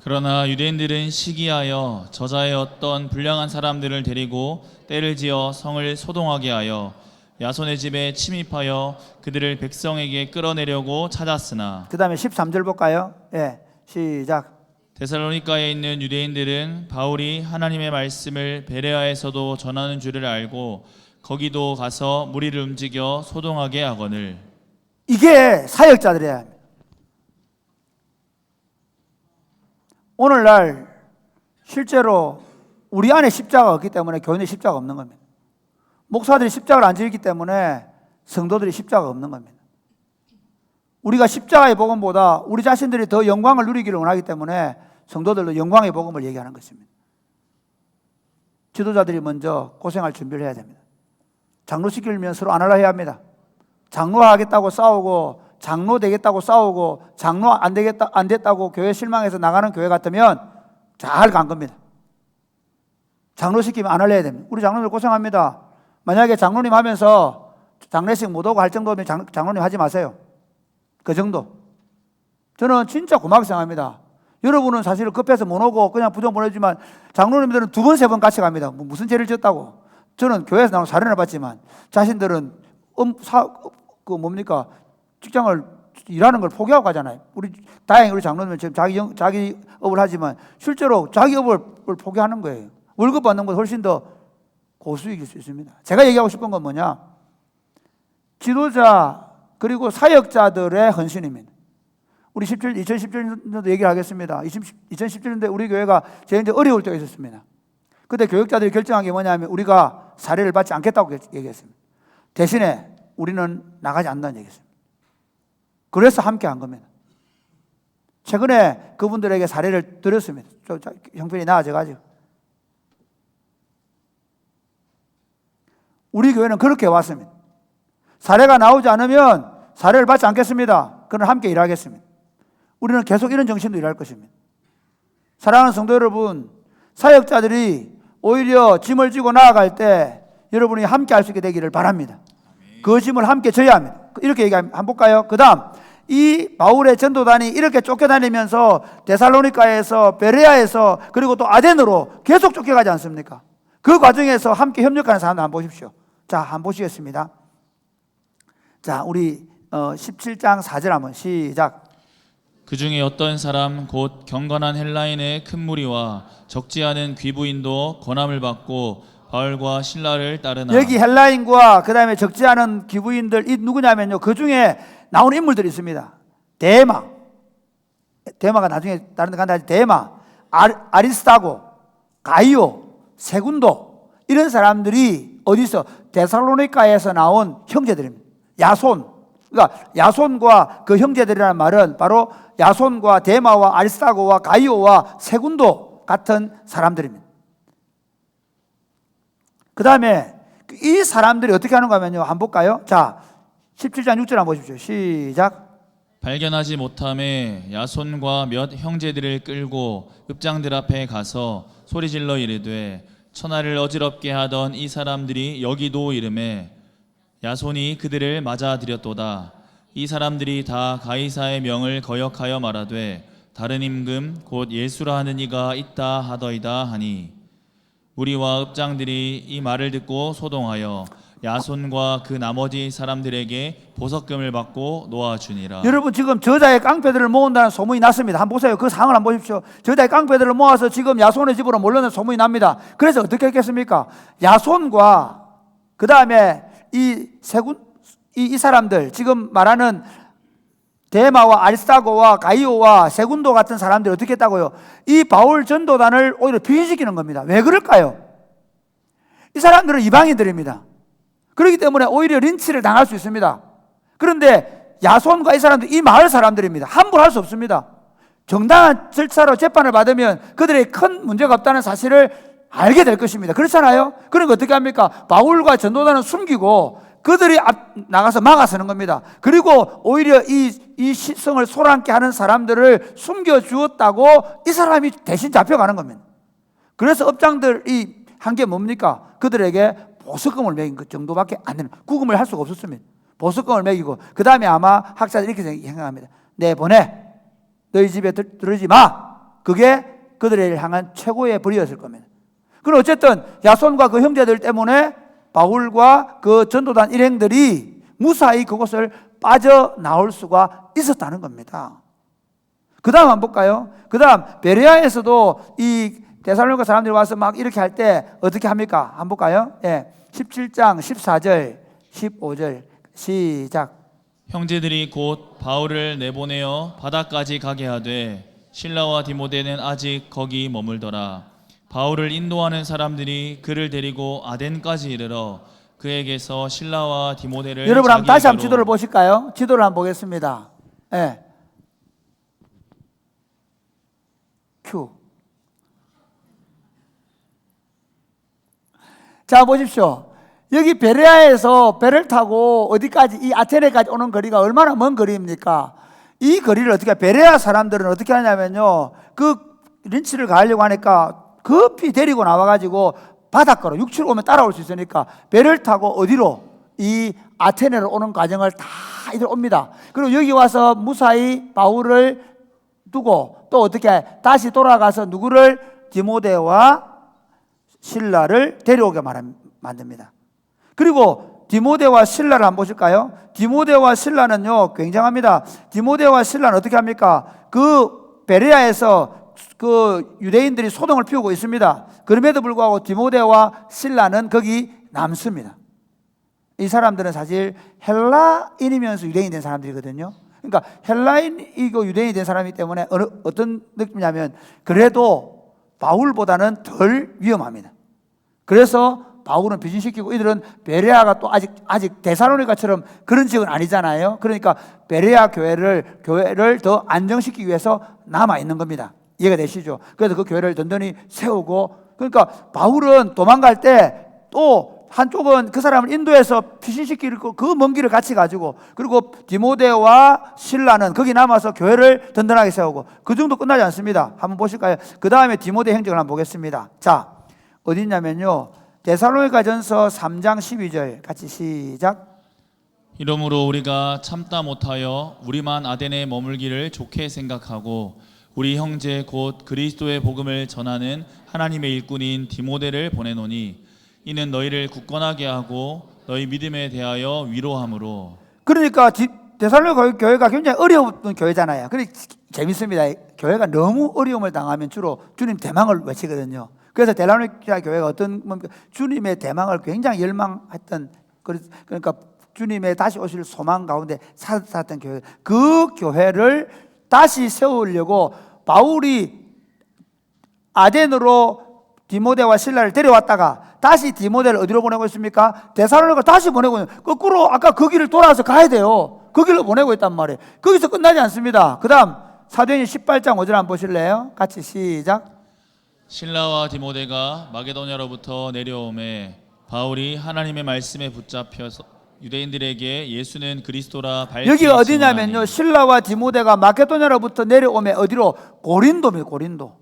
그러나 유대인들은 시기하여 저자의 어떤 불량한 사람들을 데리고 때를 지어 성을 소동하게 하여 야손의 집에 침입하여 그들을 백성에게 끌어내려고 찾았으나. 그 다음에 13절 볼까요? 예, 시작. 데살로니가에 있는 유대인들은 바울이 하나님의 말씀을 베레아에서도 전하는 줄을 알고 거기도 가서 무리를 움직여 소동하게 하거늘. 이게 사역자들이야. 오늘날 실제로 우리 안에 십자가가 없기 때문에 교인의 십자가가 없는 겁니다. 목사들이 십자가를 안 지기 때문에 성도들이 십자가가 없는 겁니다. 우리가 십자가의 복음보다 우리 자신들이 더 영광을 누리기를 원하기 때문에 성도들도 영광의 복음을 얘기하는 것입니다. 지도자들이 먼저 고생할 준비를 해야 됩니다. 장로 시키려면 서로 안 하려 해야 합니다. 장로 하겠다고 싸우고 장로 되겠다고 싸우고 장로 안 됐다고 교회 실망해서 나가는 교회 같으면 잘 간 겁니다. 장로 시키면 안 하려 해야 됩니다. 우리 장로들 고생합니다. 만약에 장로님 하면서 장례식 못 오고 할 정도면 장로님 하지 마세요. 그 정도. 저는 진짜 고맙게 생각합니다. 여러분은 사실 급해서 못 오고 그냥 부정 보내주지만 장로님들은 2번, 3번 같이 갑니다. 무슨 죄를 지었다고. 저는 교회에서 나온 사례를 봤지만 자신들은 직장을 일하는 걸 포기하고 가잖아요. 다행히 우리 장로님은 지금 자기 업을 하지만 실제로 자기 업을 포기하는 거예요. 월급 받는 것보다 훨씬 더 고수익일 수 있습니다. 제가 얘기하고 싶은 건 뭐냐? 지도자 그리고 사역자들의 헌신입니다. 우리 2017년도 얘기를 하겠습니다. 2017년도에 우리 교회가 제일 어려울 때가 있었습니다. 그때 교육자들이 결정한 게 뭐냐면 우리가 사례를 받지 않겠다고 얘기했습니다. 대신에 우리는 나가지 않는다는 얘기였습니다. 그래서 함께 한 겁니다. 최근에 그분들에게 사례를 드렸습니다. 형편이 나아져가지고. 우리 교회는 그렇게 왔습니다. 사례가 나오지 않으면 사례를 받지 않겠습니다. 그러나 함께 일하겠습니다. 우리는 계속 이런 정신으로 일할 것입니다. 사랑하는 성도 여러분, 사역자들이 오히려 짐을 지고 나아갈 때 여러분이 함께 할 수 있게 되기를 바랍니다. 그 짐을 함께 져야 합니다. 이렇게 한번 볼까요? 그 다음 이 바울의 전도단이 이렇게 쫓겨다니면서 데살로니가에서 베레아에서 그리고 또 아덴으로 계속 쫓겨가지 않습니까? 그 과정에서 함께 협력하는 사람들 한번 보십시오. 자, 한번 보시겠습니다. 자, 우리 17장 4절 한번 시작. 그 중에 어떤 사람 곧 경건한 헬라인의 큰 무리와 적지 않은 귀부인도 권함을 받고 바울과 신라를 따르나. 여기 헬라인과 그 다음에 적지 않은 귀부인들 이 누구냐면요, 그 중에 나오는 인물들이 있습니다. 데마가 나중에 다른 데 간다. 데마, 아리스타고, 가이오, 세군도, 이런 사람들이 어디서? 데살로니가에서 나온 형제들입니다. 야손. 그러니까 야손과 그 형제들이라는 말은 바로 야손과 데마와 아리스타고와 가이오와 세군도 같은 사람들입니다. 그 다음에 이 사람들이 어떻게 하는가 하면요, 한번 볼까요? 자, 17장 6절 한번 보십시오. 시작. 발견하지 못함에 야손과 몇 형제들을 끌고 읍장들 앞에 가서 소리질러 이르되 천하를 어지럽게 하던 이 사람들이 여기도 이르매 야손이 그들을 맞아들였도다. 이 사람들이 다 가이사의 명을 거역하여 말하되 다른 임금 곧 예수라 하는 이가 있다 하더이다 하니 우리와 읍장들이 이 말을 듣고 소동하여 야손과 그 나머지 사람들에게 보석금을 받고 놓아주니라. 여러분, 지금 저자의 깡패들을 모은다는 소문이 났습니다. 한번 보세요. 그 상황을 한번 보십시오. 저자의 깡패들을 모아서 지금 야손의 집으로 몰려는 소문이 납니다. 그래서 어떻게 했겠습니까? 야손과 그 다음에 이 사람들, 지금 말하는 데마와 아리스타고와 가이오와 세군도 같은 사람들이 어떻게 했다고요? 이 바울 전도단을 오히려 비신시키는 겁니다. 왜 그럴까요? 이 사람들은 이방인들입니다. 그렇기 때문에 오히려 린치를 당할 수 있습니다. 그런데 야손과 이 사람들, 이 마을 사람들입니다. 함부로 할 수 없습니다. 정당한 절차로 재판을 받으면 그들에게 큰 문제가 없다는 사실을 알게 될 것입니다. 그렇잖아요? 그러니까 어떻게 합니까? 바울과 전도단은 숨기고 그들이 나가서 막아서는 겁니다. 그리고 오히려 이 시성을 소란케 하는 사람들을 숨겨주었다고 이 사람이 대신 잡혀가는 겁니다. 그래서 업장들이 한 게 뭡니까? 그들에게 보석금을 매긴 것 정도밖에 안 되는, 구금을 할 수가 없었습니다. 보석금을 매기고 그 다음에 아마 학자들이 이렇게 생각합니다. 내보내, 너희 집에 들어오지 마. 그게 그들을 향한 최고의 벌이었을 겁니다. 그럼 어쨌든 야손과 그 형제들 때문에 바울과 그 전도단 일행들이 무사히 그곳을 빠져나올 수가 있었다는 겁니다. 그 다음 한번 볼까요? 그 다음 베레아에서도 이 데살로니가 사람들이 와서 막 이렇게 할 때 어떻게 합니까? 한번 볼까요? 예, 17장 14절 15절 시작. 형제들이 곧 바울을 내보내어 바다까지 가게 하되 실라와 디모데는 아직 거기 머물더라. 바울을 인도하는 사람들이 그를 데리고 아덴까지 이르러 그에게서 실라와 디모데를 여러분 한번 다시 한번 자기에게로 지도를 보실까요? 지도를 한번 보겠습니다. 예. 큐. 자, 보십시오. 여기 베레아에서 배를 타고 어디까지, 이 아테네까지 오는 거리가 얼마나 먼 거리입니까? 이 거리를 어떻게, 베레아 사람들은 어떻게 하냐면요, 그 린치를 가려고 하니까 급히 데리고 나와가지고 바닷가로 육지로 오면 따라올 수 있으니까 배를 타고 어디로? 이 아테네로 오는 과정을 다 이들 옵니다. 그리고 여기 와서 무사히 바울을 두고 또 어떻게 다시 돌아가서 누구를? 디모데와 실라를 데려오게 만듭니다. 그리고 디모데와 실라를 한번 보실까요? 디모데와 실라는요 굉장합니다. 디모데와 실라는 어떻게 합니까? 그 베레아에서 그 유대인들이 소동을 피우고 있습니다. 그럼에도 불구하고 디모데와 실라는 거기 남습니다. 이 사람들은 사실 헬라인이면서 유대인이 된 사람들이거든요. 그러니까 헬라인이고 유대인이 된 사람이기 때문에 어떤 느낌이냐면 그래도 바울보다는 덜 위험합니다. 그래서 바울은 비진시키고 이들은 베레아가 또 아직 데살로니가처럼 그런 지역은 아니잖아요. 그러니까 베레아 교회를 더 안정시키기 위해서 남아 있는 겁니다. 이해가 되시죠? 그래서 그 교회를 든든히 세우고, 그러니까 바울은 도망갈 때 또 한쪽은 그 사람을 인도해서 피신시키고 그 먼 길을 같이 가지고, 그리고 디모데와 실라는 거기 남아서 교회를 든든하게 세우고, 그 정도 끝나지 않습니다. 한번 보실까요? 그 다음에 디모데 행적을 한번 보겠습니다. 자, 어디 있냐면요, 데살로니가전서 3장 12절 같이 시작. 이러므로 우리가 참다 못하여 우리만 아덴에 머물기를 좋게 생각하고 우리 형제 곧 그리스도의 복음을 전하는 하나님의 일꾼인 디모데를 보내노니 이는 너희를 굳건하게 하고 너희 믿음에 대하여 위로함으로. 그러니까 데살로니가 교회가 굉장히 어려운 교회잖아요. 그래 재밌습니다. 교회가 너무 어려움을 당하면 주로 주님 대망을 외치거든요. 그래서 데살로니가 교회가 어떤 주님의 대망을 굉장히 열망했던, 그러니까 주님의 다시 오실 소망 가운데 살았던 교회, 그 교회를 다시 세우려고 바울이 아덴으로 디모데와 실라를 데려왔다가 다시 디모데를 어디로 보내고 있습니까? 데살로니가 다시 보내고 있는, 거꾸로 아까 그 길을 돌아서 가야 돼요. 그 길로 보내고 있단 말이에요. 거기서 끝나지 않습니다. 그 다음 사도행전 18장 5절 한번 보실래요? 같이 시작. 신라와 디모데가 마게도냐로부터 내려오매 바울이 하나님의 말씀에 붙잡혀서 유대인들에게 예수는 그리스도라 밝히 여기가 어디냐면요, 증언하니. 신라와 디모데가 마케도냐로부터 내려오매 어디로? 고린도입니다. 고린도.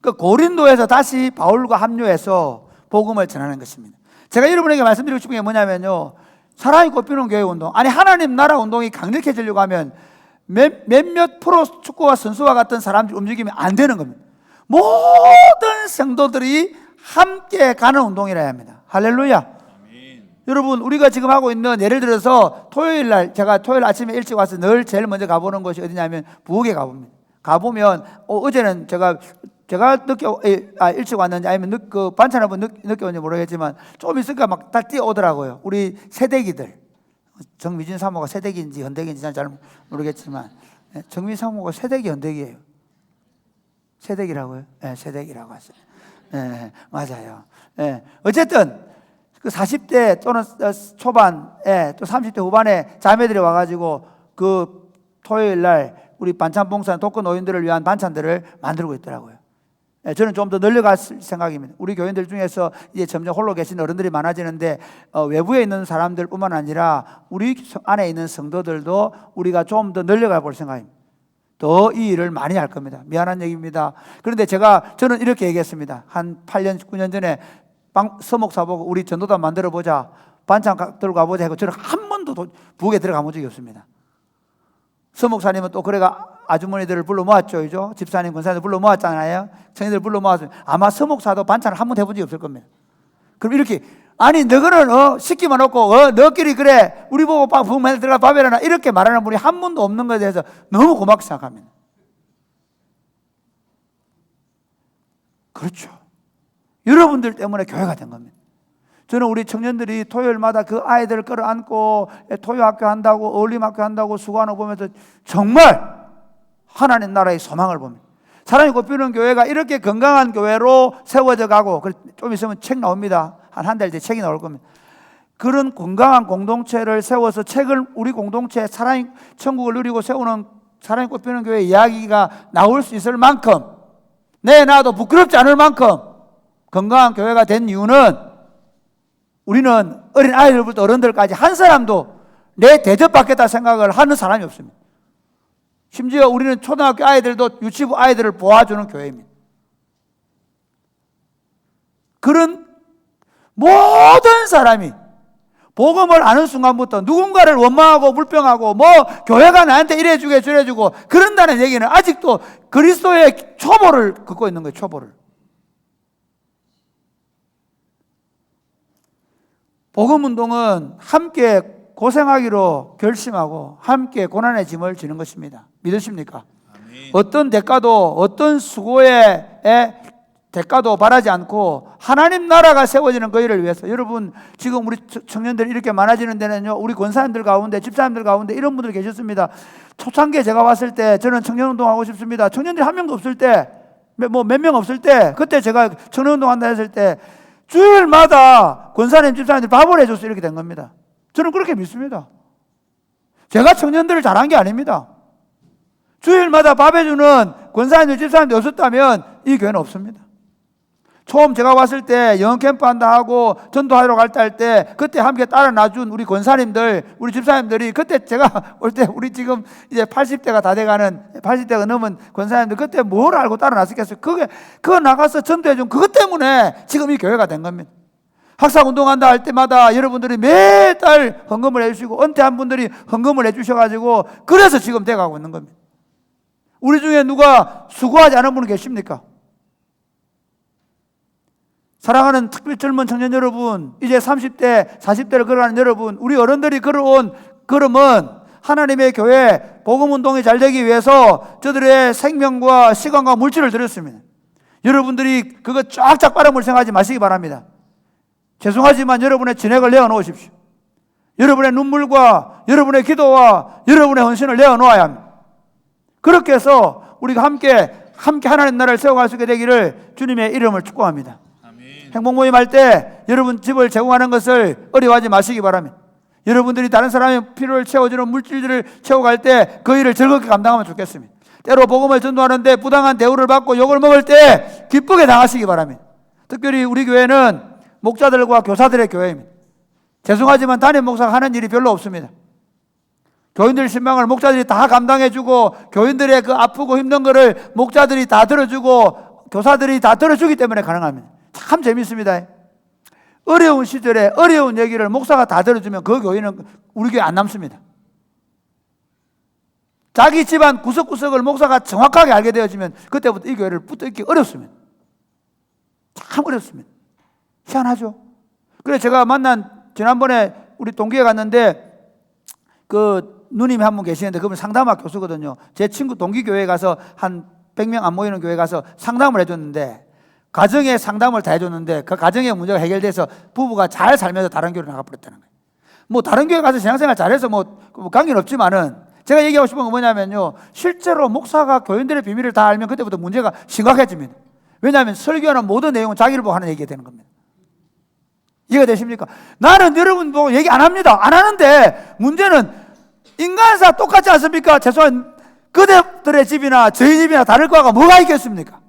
그 고린도에서 다시 바울과 합류해서 복음을 전하는 것입니다. 제가 여러분에게 말씀드리고 싶은 게 뭐냐면요, 사랑이 꽃피우는 교회 운동, 아니 하나님 나라 운동이 강력해지려고 하면 몇몇 프로 축구와 선수와 같은 사람들이 움직이면 안 되는 겁니다. 모든 성도들이 함께 가는 운동이라야 합니다. 할렐루야. 아멘. 여러분, 우리가 지금 하고 있는, 예를 들어서 토요일 날, 제가 토요일 아침에 일찍 와서 늘 제일 먼저 가보는 곳이 어디냐면 부엌에 가봅니다. 가보면 어제는 제가 늦게 일찍 왔는지 아니면 그 반찬 한번 늦게 왔는지 모르겠지만 좀 있으니까 막 다 뛰어오더라고요. 우리 새댁이들, 정미진 사모가 새댁인지 현댁인지 잘 모르겠지만 정민 사모가 새댁이 현댁이에요. 새댁이라고요? 네, 새댁이라고 하세요. 네, 맞아요. 네, 어쨌든 그 40대 또는 초반에 또 30대 후반에 자매들이 와가지고 그 토요일 날 우리 반찬 봉사 독거 노인들을 위한 반찬들을 만들고 있더라고요. 저는 좀 더 늘려갈 생각입니다. 우리 교인들 중에서 이제 점점 홀로 계신 어른들이 많아지는데 외부에 있는 사람들뿐만 아니라 우리 안에 있는 성도들도 우리가 좀 더 늘려가 볼 생각입니다. 더 이 일을 많이 할 겁니다. 미안한 얘기입니다. 그런데 저는 이렇게 얘기했습니다. 한 8년, 9년 전에 서목사 보고 우리 전도단 만들어 보자, 반찬 들고 가보자 하고 저는 한 번도 부엌에 들어가 본 적이 없습니다. 서목사님은 또 그래가 아주머니들을 불러 모았죠. 그죠? 집사님, 권사님들 불러 모았잖아요. 청년들 불러 모았어요. 아마 서목사도 반찬을 한 번도 해본 적이 없을 겁니다. 그럼 이렇게, 아니 너거는 시키만 놓고 너끼리 그래 우리 보고 부엌에 들어가 밥해라 이렇게 말하는 분이 한 번도 없는 것에 대해서 너무 고맙게 생각합니다. 그렇죠. 여러분들 때문에 교회가 된 겁니다. 저는 우리 청년들이 토요일마다 그 아이들을 끌어안고 토요학교 한다고 어울림학교 한다고 수고하는 거 보면서 정말 하나님 나라의 소망을 봅니다. 사랑이 꽃피우는 교회가 이렇게 건강한 교회로 세워져 가고, 좀 있으면 책 나옵니다. 한 달 뒤에 책이 나올 겁니다. 그런 건강한 공동체를 세워서 책을, 우리 공동체 사랑이 천국을 누리고 세우는 사랑이 꽃피우는 교회 이야기가 나올 수 있을 만큼, 나도 부끄럽지 않을 만큼 건강한 교회가 된 이유는 우리는 어린 아이들부터 어른들까지 한 사람도 내 대접받겠다 생각을 하는 사람이 없습니다. 심지어 우리는 초등학교 아이들도 유치부 아이들을 보아주는 교회입니다. 그런 모든 사람이 복음을 아는 순간부터 누군가를 원망하고 불평하고 교회가 나한테 이래주게 저래주고 그런다는 얘기는 아직도 그리스도의 초보를 긋고 있는 거예요. 초보를. 복음운동은 함께 고생하기로 결심하고 함께 고난의 짐을 지는 것입니다. 믿으십니까? 아멘. 어떤 대가도, 어떤 수고의 대가도 바라지 않고 하나님 나라가 세워지는 그 일을 위해서. 여러분, 지금 우리 청년들이 이렇게 많아지는 데는요, 우리 권사님들 가운데, 집사님들 가운데 이런 분들이 계셨습니다. 초창기에 제가 왔을 때 저는 청년운동 하고 싶습니다. 청년들이 한 명도 없을 때, 몇 명 없을 때, 그때 제가 청년운동 한다 했을 때 주일마다 권사님, 집사님들 밥을 해줬어요. 이렇게 된 겁니다. 저는 그렇게 믿습니다. 제가 청년들을 잘한 게 아닙니다. 주일마다 밥 해주는 권사님들, 집사님들 없었다면 이 교회는 없습니다. 처음 제가 왔을 때 영어 캠프 한다 하고 전도하러 갈 때 할 때 그때 함께 따라 놔준 우리 권사님들, 우리 집사님들이, 그때 제가 올 때 우리 지금 이제 80대가 다 돼가는, 80대가 넘은 권사님들 그때 뭘 알고 따라 놨었겠어요. 그거 나가서 전도해준 그것 때문에 지금 이 교회가 된 겁니다. 학사운동한다 할 때마다 여러분들이 매달 헌금을 해주시고 은퇴한 분들이 헌금을 해주셔가지고 그래서 지금 돼가고 있는 겁니다. 우리 중에 누가 수고하지 않은 분이 계십니까? 사랑하는 특히 젊은 청년 여러분, 이제 30대, 40대를 걸어가는 여러분, 우리 어른들이 걸어온 걸음은 하나님의 교회 복음운동이 잘 되기 위해서 저들의 생명과 시간과 물질을 드렸습니다. 여러분들이 그거 쫙쫙 빨아물 생각하지 마시기 바랍니다. 죄송하지만 여러분의 진액을 내어놓으십시오. 여러분의 눈물과 여러분의 기도와 여러분의 헌신을 내어놓아야 합니다. 그렇게 해서 우리가 함께 하나님 나라를 세워갈 수 있게 되기를 주님의 이름을 축복합니다. 행복 모임 할 때 여러분 집을 제공하는 것을 어려워하지 마시기 바랍니다. 여러분들이 다른 사람의 필요를 채워주는 물질들을 채워갈 때 그 일을 즐겁게 감당하면 좋겠습니다. 때로 복음을 전도하는데 부당한 대우를 받고 욕을 먹을 때 기쁘게 당하시기 바랍니다. 특별히 우리 교회는 목자들과 교사들의 교회입니다. 죄송하지만 담임 목사가 하는 일이 별로 없습니다. 교인들 신방을 목자들이 다 감당해주고 교인들의 그 아프고 힘든 거를 목자들이 다 들어주고 교사들이 다 들어주기 때문에 가능합니다. 참 재밌습니다. 어려운 시절에 어려운 얘기를 목사가 다 들어주면 그 교회는 우리 교회 안 남습니다. 자기 집안 구석구석을 목사가 정확하게 알게 되어지면 그때부터 이 교회를 붙들기 어렵습니다. 참 어렵습니다. 희한하죠. 그래서 제가 지난번에 우리 동기에 갔는데 그 누님이 한 분 계시는데 그분 상담학 교수거든요. 제 친구 동기 교회에 가서 한 100명 안 모이는 교회에 가서 상담을 해줬는데 가정의 상담을 다 해줬는데 그 가정의 문제가 해결돼서 부부가 잘 살면서 다른 교회로 나가버렸다는 거예요. 뭐 다른 교회 가서 신앙생활 잘해서 뭐 관계는 없지만은 제가 얘기하고 싶은 건 뭐냐면요, 실제로 목사가 교인들의 비밀을 다 알면 그때부터 문제가 심각해집니다. 왜냐하면 설교하는 모든 내용은 자기를 보고 하는 얘기가 되는 겁니다. 이해가 되십니까? 나는 여러분 보고 얘기 안 합니다. 안 하는데 문제는 인간사 똑같지 않습니까? 죄송한 그들의 집이나 저희 집이나 다를 거가 뭐가 있겠습니까?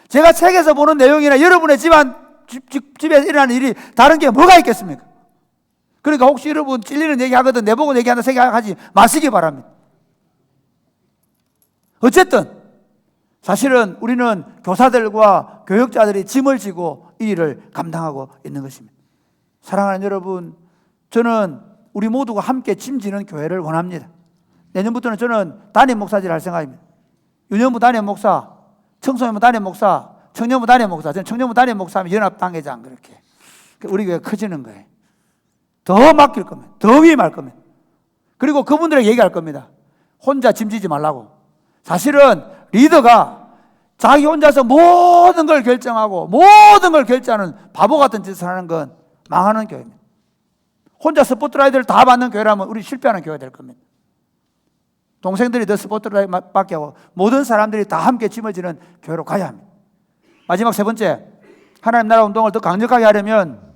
제가 책에서 보는 내용이나 여러분의 집에 일어나는 일이 다른 게 뭐가 있겠습니까? 그러니까 혹시 여러분 찔리는 얘기 하거든 내보고 얘기한다 생각하지 마시기 바랍니다. 어쨌든 사실은 우리는 교사들과 교역자들이 짐을 지고 이 일을 감당하고 있는 것입니다. 사랑하는 여러분, 저는 우리 모두가 함께 짐지는 교회를 원합니다. 내년부터는 저는 담임 목사질 할 생각입니다. 유년부 담임 목사, 청소년부 담임 목사, 청년부 담임 목사. 저는 청년부 담임 목사하면 연합당회장 그렇게. 우리 교회가 커지는 거예요. 더 맡길 겁니다. 더 위임할 겁니다. 그리고 그분들에게 얘기할 겁니다. 혼자 짐지지 말라고. 사실은 리더가 자기 혼자서 모든 걸 결정하고 모든 걸 결정하는 바보 같은 짓을 하는 건 망하는 교회입니다. 혼자 스포트라이트를 다 받는 교회라면 우리 실패하는 교회가 될 겁니다. 동생들이 더 스포트라이트 받게 하고 모든 사람들이 다 함께 짐을 지는 교회로 가야 합니다. 마지막 세 번째, 하나님 나라 운동을 더 강력하게 하려면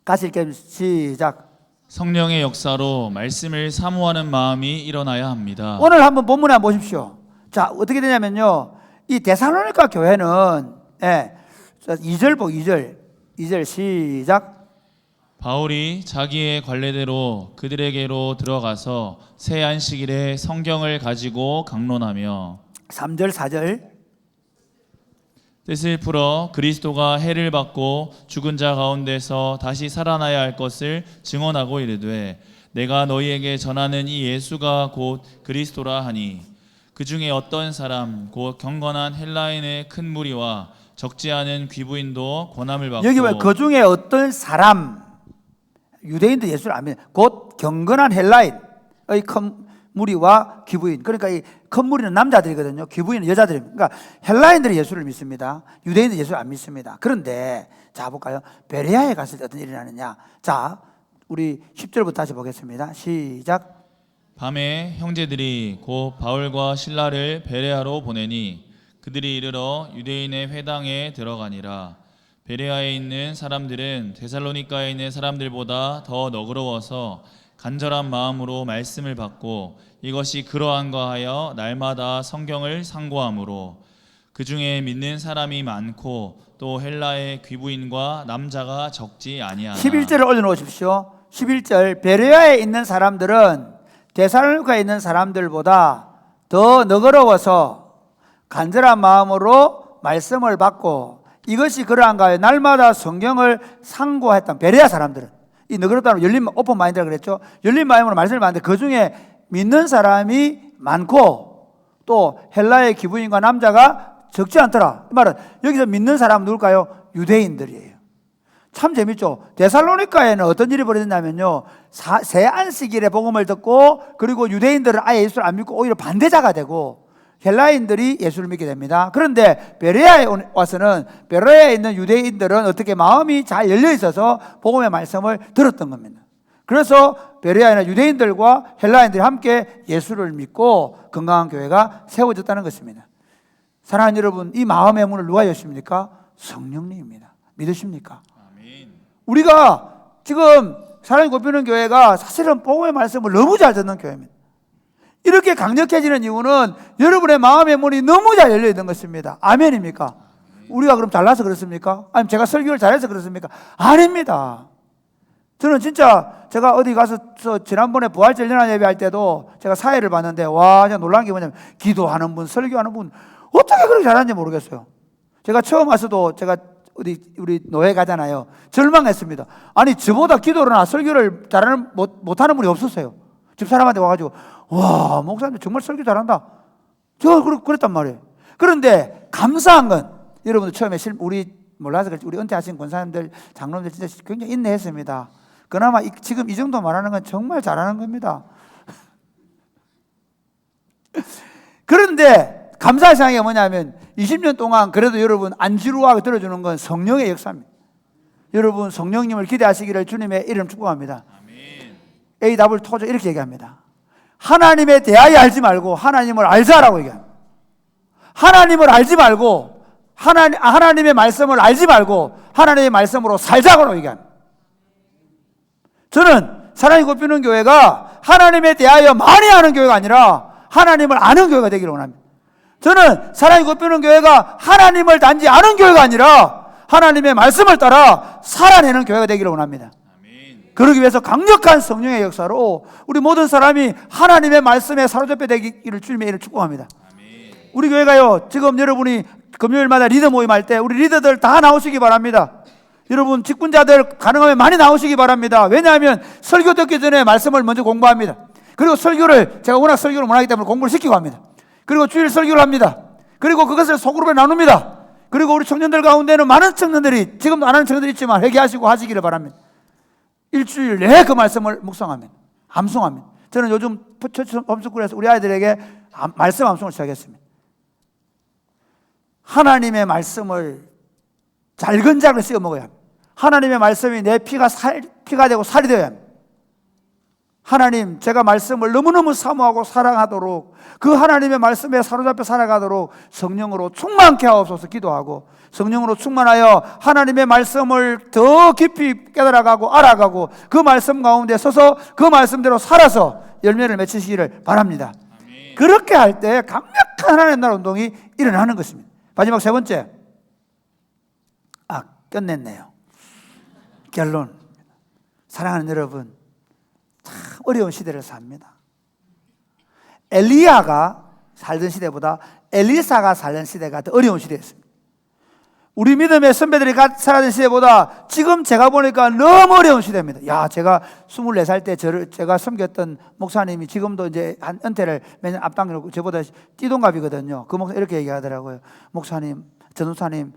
같이 읽게 시작. 성령의 역사로 말씀을 사모하는 마음이 일어나야 합니다. 오늘 한번 본문에 한번 보십시오. 자, 어떻게 되냐면요, 이 데살로니가 교회는 2절 보고 2절 시작. 바울이 자기의 관례대로 그들에게로 들어가서 새 안식일에 성경을 가지고 강론하며 3절 4절 뜻을 풀어 그리스도가 해를 받고 죽은 자 가운데서 다시 살아나야 할 것을 증언하고 이르되 내가 너희에게 전하는 이 예수가 곧 그리스도라 하니 그 중에 어떤 사람 곧 경건한 헬라인의 큰 무리와 적지 않은 귀부인도 권함을 받고 여기 보면 그 중에 어떤 사람, 유대인도 예수를 안 믿는 곧 경건한 헬라인의 큰 무리와 귀부인. 그러니까 이 큰 무리는 남자들이거든요. 귀부인은 여자들입니다. 그러니까 헬라인들이 예수를 믿습니다. 유대인들이 예수를 안 믿습니다. 그런데 자 볼까요? 베레아에 갔을 때 어떤 일이 일어나느냐. 자, 우리 10절부터 다시 보겠습니다. 시작. 밤에 형제들이 곧 바울과 실라를 베레아로 보내니 그들이 이르러 유대인의 회당에 들어가니라. 베레아에 있는 사람들은 데살로니가에 있는 사람들보다 더 너그러워서 간절한 마음으로 말씀을 받고 이것이 그러한가 하여 날마다 성경을 상고하므로 그 중에 믿는 사람이 많고 또 헬라의 귀부인과 남자가 적지 아니하나. 11절을 올려놓으십시오. 11절 베레아에 있는 사람들은 데살로니가에 있는 사람들보다 더 너그러워서 간절한 마음으로 말씀을 받고 이것이 그러한가 하여 날마다 성경을 상고했던 베레아 사람들은 이 너그럽다는 열린 오픈 마인드라고 그랬죠. 열린 마음으로 말씀을 받는데 그 중에 믿는 사람이 많고 또 헬라의 귀부인과 남자가 적지 않더라. 이 말은 여기서 믿는 사람은 누굴까요? 유대인들이에요. 참 재밌죠. 데살로니가에는 어떤 일이 벌어졌냐면요, 새 안식일에 복음을 듣고 그리고 유대인들은 아예 예수를 안 믿고 오히려 반대자가 되고 헬라인들이 예수를 믿게 됩니다. 그런데 베레아에 와서는 베레아에 있는 유대인들은 어떻게 마음이 잘 열려 있어서 복음의 말씀을 들었던 겁니다. 그래서 베레아에는 유대인들과 헬라인들이 함께 예수를 믿고 건강한 교회가 세워졌다는 것입니다. 사랑하는 여러분, 이 마음의 문을 누가 여십니까? 성령님입니다. 믿으십니까? 우리가 지금 사랑이 곱히는 교회가 사실은 복음의 말씀을 너무 잘 듣는 교회입니다. 이렇게 강력해지는 이유는 여러분의 마음의 문이 너무 잘 열려 있는 것입니다. 아멘입니까? 우리가 그럼 잘나서 그렇습니까? 아니면 제가 설교를 잘해서 그렇습니까? 아닙니다. 저는 진짜 제가 어디 가서 지난번에 부활절 연합 예배할 때도 제가 사회를 봤는데 와, 진짜 놀란 게 뭐냐면 기도하는 분, 설교하는 분 어떻게 그렇게 잘하는지 모르겠어요. 제가 처음 와서도 제가 우리 노예 가잖아요. 절망했습니다. 아니 저보다 기도나 설교를 잘하는 못하는 분이 없었어요. 집사람한테 와가지고 와, 목사님 정말 설교 잘한다. 저 그랬단 말이에요. 그런데 감사한 건 여러분들 처음에 우리 몰라서 그렇지 우리 은퇴하신 권사님들 장로님들 진짜 굉장히 인내했습니다. 그나마 지금 이 정도 말하는 건 정말 잘하는 겁니다. 그런데 감사할 상황이 뭐냐면 20년 동안 그래도 여러분 안 지루하게 들어주는 건 성령의 역사입니다. 여러분 성령님을 기대하시기를 주님의 이름 축복합니다. AW 토저 이렇게 얘기합니다. 하나님에 대하여 알지 말고 하나님을 알자라고 얘기합니다. 하나님을 알지 말고 하나님의 말씀을 알지 말고 하나님의 말씀으로 살자고 얘기합니다. 저는 사랑이 곱히는 교회가 하나님에 대하여 많이 아는 교회가 아니라 하나님을 아는 교회가 되기를 원합니다. 저는 사랑이 곱히는 교회가 하나님을 단지 아는 교회가 아니라 하나님의 말씀을 따라 살아내는 교회가 되기를 원합니다. 그러기 위해서 강력한 성령의 역사로 우리 모든 사람이 하나님의 말씀에 사로잡혀 되기를 주님의 이름을 축복합니다. 우리 교회가요, 지금 여러분이 금요일마다 리더 모임할 때 우리 리더들 다 나오시기 바랍니다. 여러분 직분자들 가능하면 많이 나오시기 바랍니다. 왜냐하면 설교 듣기 전에 말씀을 먼저 공부합니다. 그리고 설교를 제가 워낙 설교를 못하기 때문에 공부를 시키고 합니다. 그리고 주일 설교를 합니다. 그리고 그것을 소그룹에 나눕니다. 그리고 우리 청년들 가운데는 많은 청년들이 지금도 안 하는 청년들이 있지만 회개하시고 하시기를 바랍니다. 일주일 내에 그 말씀을 묵상합니다. 암송합니다. 저는 요즘 홈스쿨에서 우리 아이들에게 말씀 암송을 시작했습니다. 하나님의 말씀을 잘근잘근 씹어 먹어야 합니다. 하나님의 말씀이 내 피가 되고 살이 되어야 합니다. 하나님, 제가 말씀을 너무너무 사모하고 사랑하도록 그 하나님의 말씀에 사로잡혀 살아가도록 성령으로 충만케 하옵소서 기도하고 성령으로 충만하여 하나님의 말씀을 더 깊이 깨달아가고 알아가고 그 말씀 가운데 서서 그 말씀대로 살아서 열매를 맺히시기를 바랍니다. 아멘. 그렇게 할 때 강력한 하나님의 나라 운동이 일어나는 것입니다. 마지막 세 번째, 끝냈네요. 결론. 사랑하는 여러분, 참 어려운 시대를 삽니다. 엘리야가 살던 시대보다 엘리사가 살던 시대가 더 어려운 시대였습니다. 우리 믿음의 선배들이 살아던 시대보다 지금 제가 보니까 너무 어려운 시대입니다. 야, 제가 24살 때 제가 섬겼던 목사님이 지금도 이제 한 은퇴를 매년 앞당기고 저보다 띠동갑이거든요. 그 목사 이렇게 얘기하더라고요. 목사님, 전도사님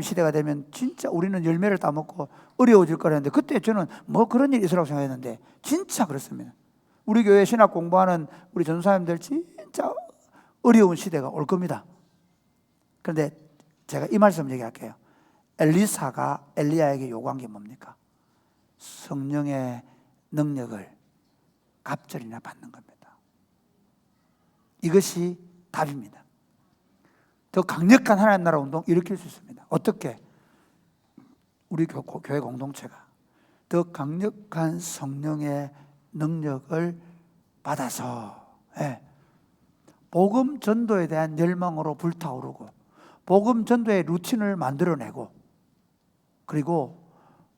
시대가 되면 진짜 우리는 열매를 따먹고 어려워질 거라는데 그때 저는 뭐 그런 일이 있으라고 생각했는데 진짜 그렇습니다. 우리 교회 신학 공부하는 우리 전도사님들 진짜 어려운 시대가 올 겁니다. 그런데 제가 이 말씀을 얘기할게요. 엘리사가 엘리야에게 요구한 게 뭡니까? 성령의 능력을 갑절이나 받는 겁니다. 이것이 답입니다. 더 강력한 하나님 나라 운동 일으킬 수 있습니다. 어떻게? 우리 교회 공동체가 더 강력한 성령의 능력을 받아서 복음 전도에 대한 열망으로 불타오르고 복음 전도의 루틴을 만들어내고 그리고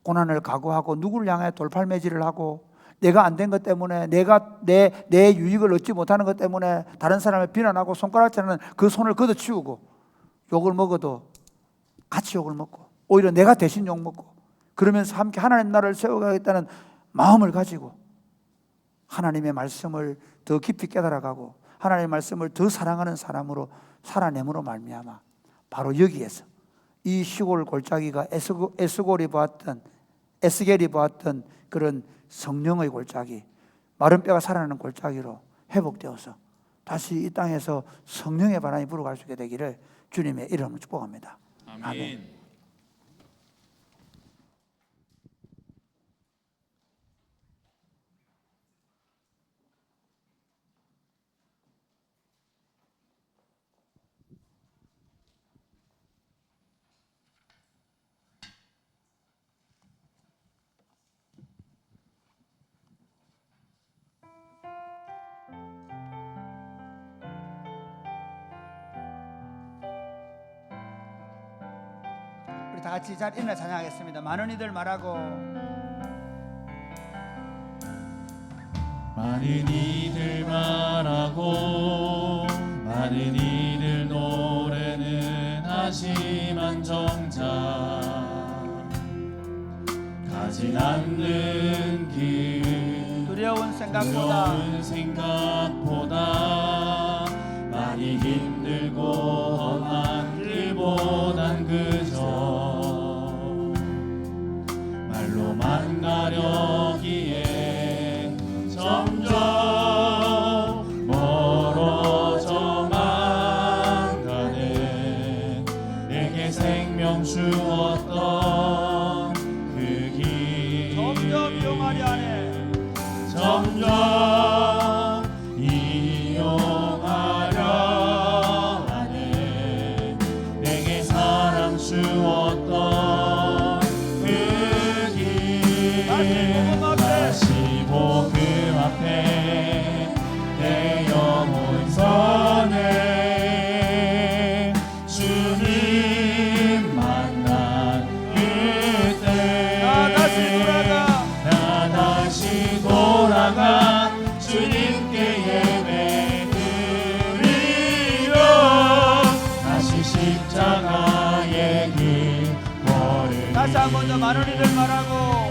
고난을 각오하고 누구를 향해 돌팔매질을 하고 내가 안 된 것 때문에 내가 내 유익을 얻지 못하는 것 때문에 다른 사람을 비난하고 손가락질하는 그 손을 걷어치우고 욕을 먹어도 같이 욕을 먹고 오히려 내가 대신 욕 먹고 그러면서 함께 하나님 나라를 세워가겠다는 마음을 가지고 하나님의 말씀을 더 깊이 깨달아가고 하나님의 말씀을 더 사랑하는 사람으로 살아냄으로 말미암아 바로 여기에서 이 시골 골짜기가 에스겔이 보았던 그런 성령의 골짜기, 마른 뼈가 살아나는 골짜기로 회복되어서 다시 이 땅에서 성령의 바람이 불어갈 수 있게 되기를 주님의 이름으로 축복합니다. 아멘. 우리 다 같이 잘 일어나 찬양하겠습니다. 많은 이들 말하고 많은 이들 말하고 많은 이들 노래는 하지만 정작 가진 않는 길 두려운 생각보다 많이 힘들고 험한 길보단 그저 말로만 가려기에 점점 멀어져만 가네. 내게 생명 주었던 그 길 점점 이용하려 하네. 점점 이용하려 하네. 내게 사랑 주었던 그 길 다시 복음 앞에 내 영혼 서네. 주님 만난 그때 나 다시 돌아가 주님께 예배 드리려 다시 십자가의 길 걸으리. 다시 한 번 더 많은 이들 말하고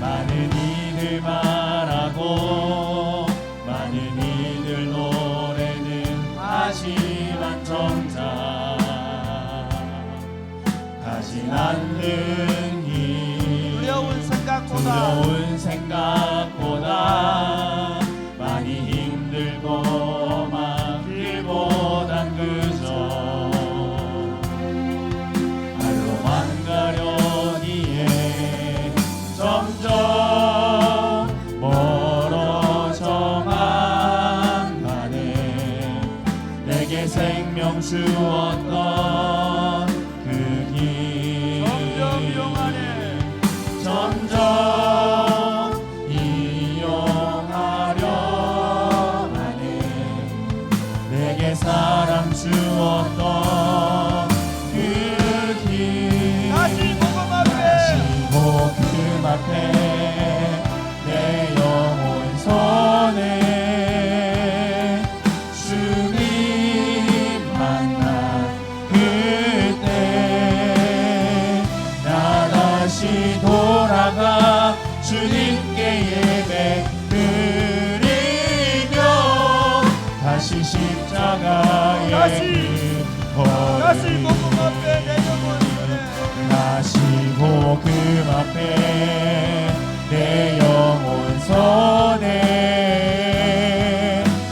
많은 이들 말하고 많은 이들 노래는 하지만 정작 가진 않는 길 두려운 생각보다 많이 힘들고 험한 길보단 그저 말로만 가려기에 점점 멀어져만 가네. 내게 생명 주었던 그 길 점점 이용하네. 점점 이용하려 하네. 내게 사랑 주었던 그 길 다시 복음 앞에 내 영혼 서네. 주님 만난 그때 나 다시 돌아가 주님께 예배 드리며 다시 십자가의 길 다시 걸으리. 복음 앞에 내 영혼 서네. 다시 복음 앞에 내 영혼 서네.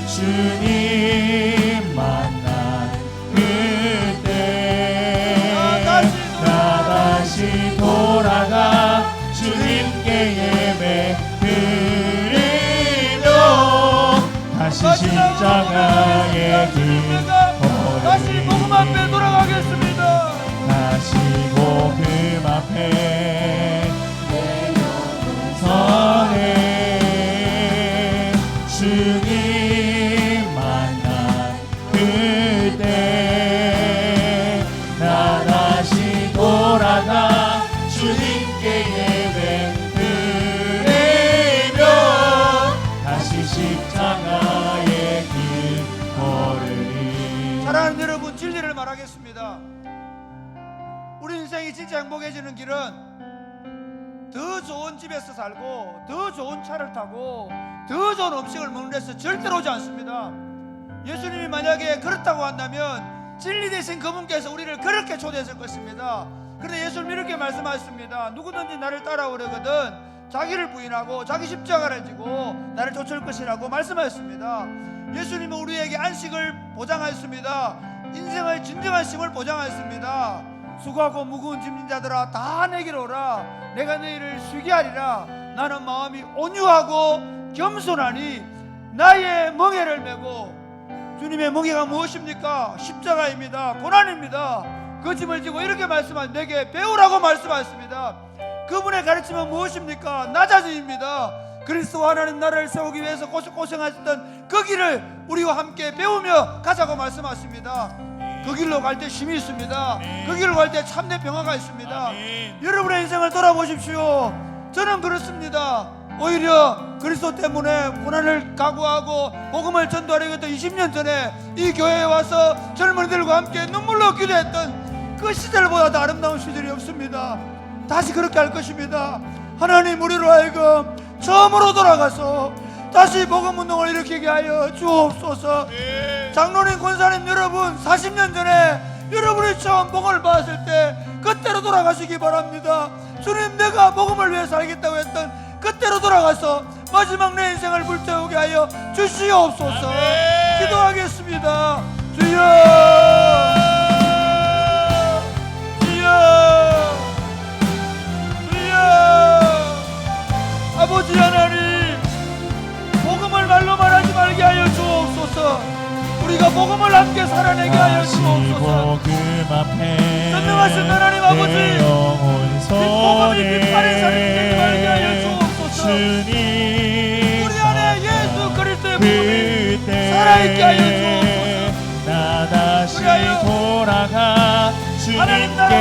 주님 만난 그때 나 다시 돌아가 주님께 예배 드리며 다시 십자가의 길 다시 복음 걸으리. 앞에 돌아가겠습니다. 다시 복음 앞에 내 영혼 서네. 주님 만난 그때 나 다시 돌아가 주님께 예배 드리며 다시 십자가의 길 걸으리. 사랑하는 여러분, 진리를 말하겠습니다. 우리 인생이 진짜 행복해지는 길은 더 좋은 집에서 살고 더 좋은 차를 타고 더 좋은 음식을 먹는 데서 절대로 오지 않습니다. 예수님이 만약에 그렇다고 한다면 진리 되신 그분께서 우리를 그렇게 초대했을 것입니다. 그런데 예수님 이렇게 말씀하셨습니다. 누구든지 나를 따라오려거든 자기를 부인하고 자기 십자가를 지고 나를 쫓을 것이라고 말씀하셨습니다. 예수님은 우리에게 안식을 보장하였습니다. 인생의 진정한 쉼을 보장하였습니다. 수고하고 무거운 짐진 자들아 다 내게로 오라. 내가 너희를 쉬게 하리라. 나는 마음이 온유하고 겸손하니 나의 멍에를 메고. 주님의 멍에가 무엇입니까? 십자가입니다. 고난입니다. 그 짐을 지고 이렇게 말씀하신 내게 배우라고 말씀하셨습니다. 그분의 가르침은 무엇입니까? 낮아짐입니다. 그리스도 하나님 나라를 세우기 위해서 고생하셨던 그 길을 우리와 함께 배우며 가자고 말씀하십니다. 그 길로 갈 때 힘이 있습니다. 그 길로 갈 때 참된 평화가 있습니다. 여러분의 인생을 돌아보십시오. 저는 그렇습니다. 오히려 그리스도 때문에 고난을 각오하고 복음을 전도하려고 했던 20년 전에 이 교회에 와서 젊은이들과 함께 눈물로 기도했던 그 시절보다 더 아름다운 시절이 없습니다. 다시 그렇게 할 것입니다. 하나님 우리로 하여금 처음으로 돌아가서 다시 복음운동을 일으키게 하여 주옵소서. 장로님, 권사님 여러분, 40년 전에 여러분이 처음 복음을 받았을 때 그때로 돌아가시기 바랍니다. 주님, 내가 복음을 위해 살겠다고 했던 그때로 돌아가서 마지막 내 인생을 불태우게 하여 주시옵소서. 기도하겠습니다. 주여, 주여, 주여. 아버지 하나님, 복음을 말로 말하지 말게 하여 주옵소서. 우리가 복음을 함께 살아내게 하여 주옵소서. 전능하신 하나님 아버지, 복음이 빛바랜 삶이 되게 말게 하여 주옵소서. 우리 안에 예수 그리스도의 복음이 살아있게 하여 주옵소서. 나 다시 돌아가 주님께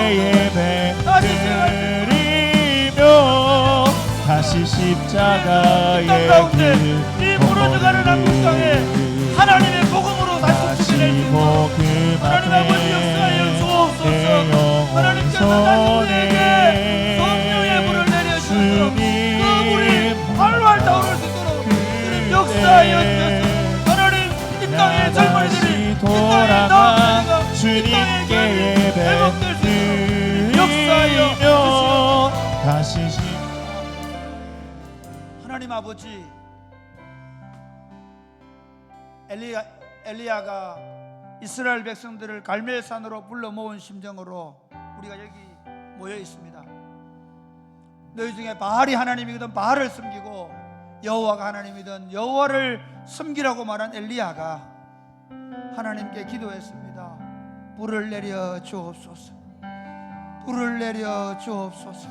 예배드리며 다시 십자가의 이 무너져가는 한국 땅에 하나님의 복음으로 다시 supplico 하나님 아버지 역사하여 주옵소서. 하나님께서 당신에게 성령의 불을 내려주셔서 그 불이 활활 타오를 수 있도록 주님 역사하여 주셔서 하나님 이 땅의 젊은이들이 이 땅의 나아가 주님께 회복될 수 있도록 역사하여 주시옵소서. 다시 하나님 아버지, 엘리야가 이스라엘 백성들을 갈멜산으로 불러 모은 심정으로 우리가 여기 모여 있습니다. 너희 중에 바알이 하나님이거든 바알을 섬기고 여호와가 하나님이든 여호와를 섬기라고 말한 엘리야가 하나님께 기도했습니다. 불을 내려 주옵소서. 불을 내려 주옵소서.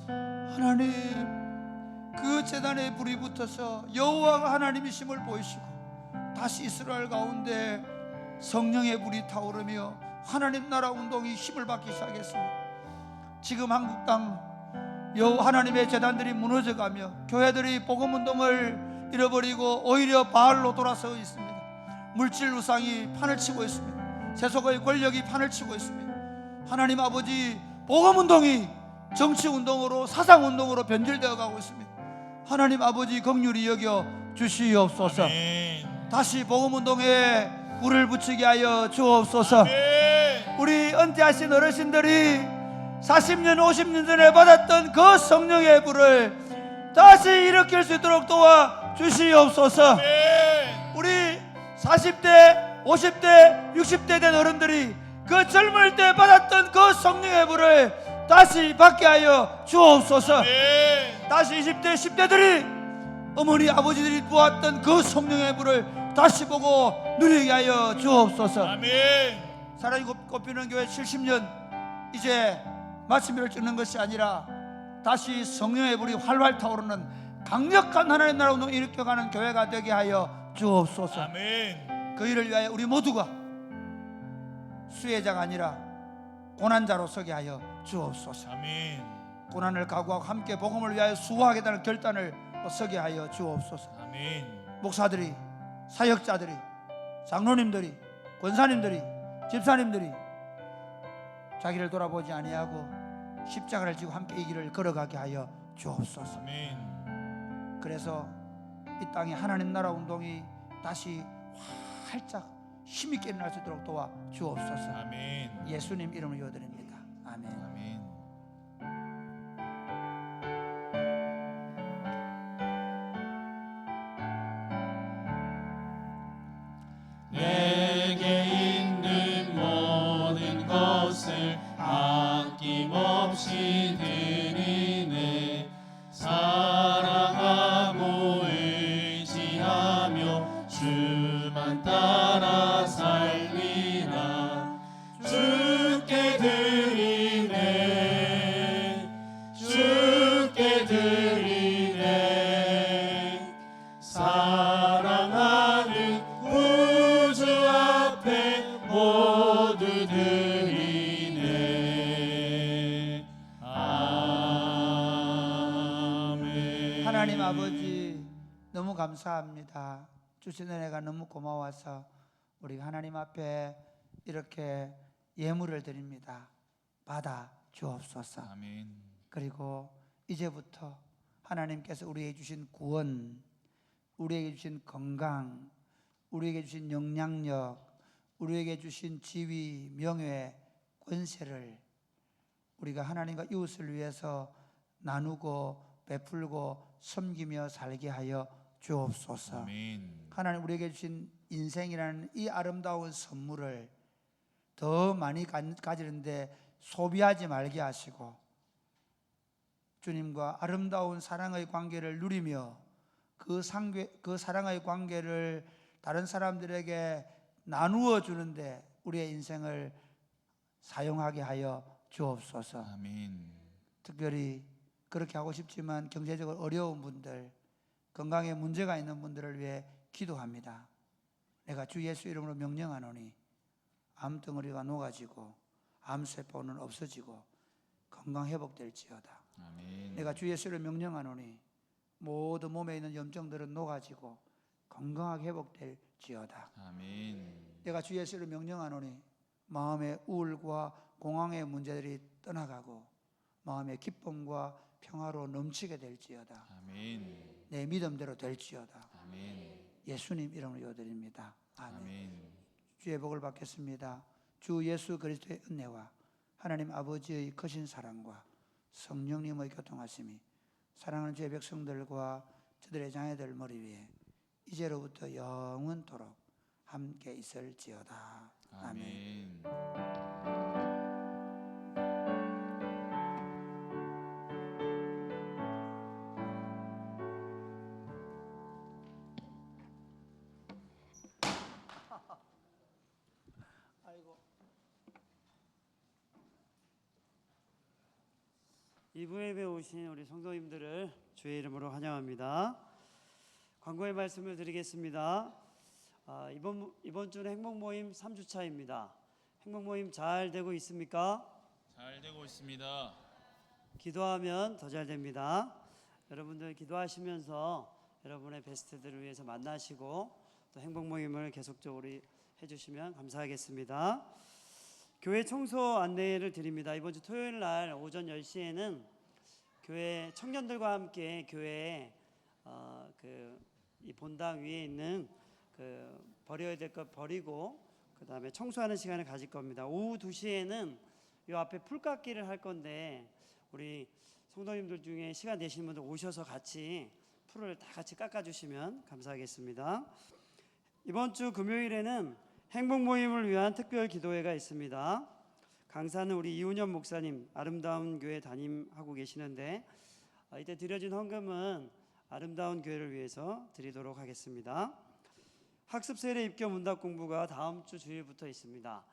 하나님, 그 제단에 불이 붙어서 여호와가 하나님이심을 보이시고 다시 이스라엘 가운데 성령의 불이 타오르며 하나님 나라 운동이 힘을 받기 시작했습니다. 지금 한국 땅 하나님의 제단들이 무너져가며 교회들이 복음 운동을 잃어버리고 오히려 바알로 돌아서 있습니다. 물질 우상이 판을 치고 있습니다. 세속의 권력이 판을 치고 있습니다. 하나님 아버지, 복음 운동이 정치 운동으로 사상 운동으로 변질되어 가고 있습니다. 하나님 아버지, 긍휼히 여겨 주시옵소서. 다시 복음 운동에 불을 붙이게 하여 주옵소서. 우리 은퇴하신 어르신들이 40년 50년 전에 받았던 그 성령의 불을 다시 일으킬 수 있도록 도와 주시옵소서. 우리 40대 50대 60대 된 어른들이 그 젊을 때 받았던 그 성령의 불을 다시 받게 하여 주옵소서. 다시 20대 10대들이 어머니 아버지들이 보았던 그 성령의 불을 다시 보고 누리게 하여 주옵소서. 사랑이 꽃피는 교회 70년 이제 마침표를 찍는 것이 아니라 다시 성령의 불이 활활 타오르는 강력한 하나님 나라 운동을 일으켜가는 교회가 되게 하여 주옵소서. 그 일을 위하여 우리 모두가 수혜자가 아니라 고난자로 서게 하여 주옵소서. 고난을 각오하고 함께 복음을 위하여 수고하겠다는 결단을 서게 하여 주옵소서. 목사들이, 사역자들이, 장로님들이, 권사님들이, 집사님들이 자기를 돌아보지 아니하고 십자가를 지고 함께 이 길을 걸어가게 하여 주옵소서. 그래서 이 땅에 하나님 나라 운동이 다시 활짝 힘있게 일어날 수 있도록 도와 주옵소서. 아멘. 예수님 이름으로 기도드립니다. 아멘. 아멘. 내게 있는 모든 것을 아낌없이 드리네. 사랑하고 의지하며 주만 따라 살리라. 주께 드리네. 주께 드리네. 사랑하는 구주 앞에 모두 드리네. 아멘. 하나님 아버지 너무 감사합니다. 주신 은혜가 너무 고마워서 우리가 하나님 앞에 이렇게 예물을 드립니다. 받아 주옵소서. 아멘. 그리고 이제부터 하나님께서 우리에게 주신 구원, 우리에게 주신 건강, 우리에게 주신 영향력, 우리에게 주신 지위, 명예, 권세를 우리가 하나님과 이웃을 위해서 나누고 베풀고 섬기며 살게 하여 주옵소서. 아멘. 하나님 우리에게 주신 인생이라는 이 아름다운 선물을 더 많이 가지는데 소비하지 말게 하시고 주님과 아름다운 사랑의 관계를 누리며 그 사랑의 관계를 다른 사람들에게 나누어 주는데 우리의 인생을 사용하게 하여 주옵소서. 아멘. 특별히 그렇게 하고 싶지만 경제적으로 어려운 분들, 건강에 문제가 있는 분들을 위해 기도합니다. 내가 주 예수 이름으로 명령하노니 암덩어리가 녹아지고 암세포는 없어지고 건강 회복될지어다. 아멘. 내가 주 예수를 명령하노니 모든 몸에 있는 염증들은 녹아지고 건강하게 회복될지어다. 아멘. 내가 주 예수를 명령하노니 마음의 우울과 공황의 문제들이 떠나가고 마음의 기쁨과 평화로 넘치게 될지어다. 아멘. 내 믿음대로 될지어다. 아멘. 예수님 이름으로 기도드립니다. 아멘. 아멘. 주의 복을 받겠습니다. 주 예수 그리스도의 은혜와 하나님 아버지의 크신 사랑과 성령님의 교통하심이 사랑하는 주의 백성들과 저들의 자녀들 머리 위에 이제로부터 영원토록 함께 있을지어다. 아멘. 아멘. 이부예배 오신 우리 성도님들을 주의 이름으로 환영합니다. 광고의 말씀을 드리겠습니다. 이번 주는 행복모임 3주차입니다. 행복모임 잘 되고 있습니까? 잘 되고 있습니다. 기도하면 더 잘 됩니다. 여러분들 기도하시면서 여러분의 베스트들을 위해서 만나시고 또 행복모임을 계속적으로 해주시면 감사하겠습니다. 교회 청소 안내를 드립니다. 이번 주 토요일 날 오전 10시에는 교회 청년들과 함께 교회에 이 본당 위에 있는 버려야 될 것 버리고 그 다음에 청소하는 시간을 가질 겁니다. 오후 2시에는 이 앞에 풀 깎기를 할 건데 우리 성도님들 중에 시간 되시는 분들 오셔서 같이 풀을 다 같이 깎아주시면 감사하겠습니다. 이번 주 금요일에는 행복 모임을 위한 특별 기도회가 있습니다. 강사는 우리 이훈현 목사님 아름다운 교회 담임하고 계시는데 이때 드려진 헌금은 아름다운 교회를 위해서 드리도록 하겠습니다. 학습 세례 입교 문답 공부가 다음 주 주일부터 있습니다.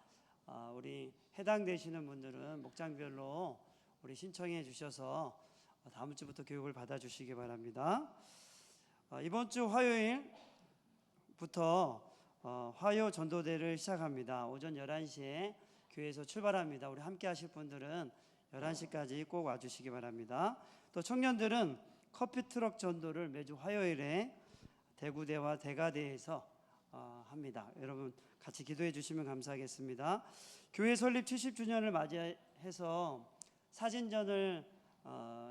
우리 해당되시는 분들은 목장별로 우리 신청해 주셔서 다음 주부터 교육을 받아 주시기 바랍니다. 이번 주 화요일부터 화요 전도대를 시작합니다. 오전 11시에 교회에서 출발합니다. 우리 함께 하실 분들은 11시까지 꼭 와주시기 바랍니다. 또 청년들은 커피트럭 전도를 매주 화요일에 대구대와 대가대에서 합니다. 여러분 같이 기도해 주시면 감사하겠습니다. 교회 설립 70주년을 맞이해서 사진전을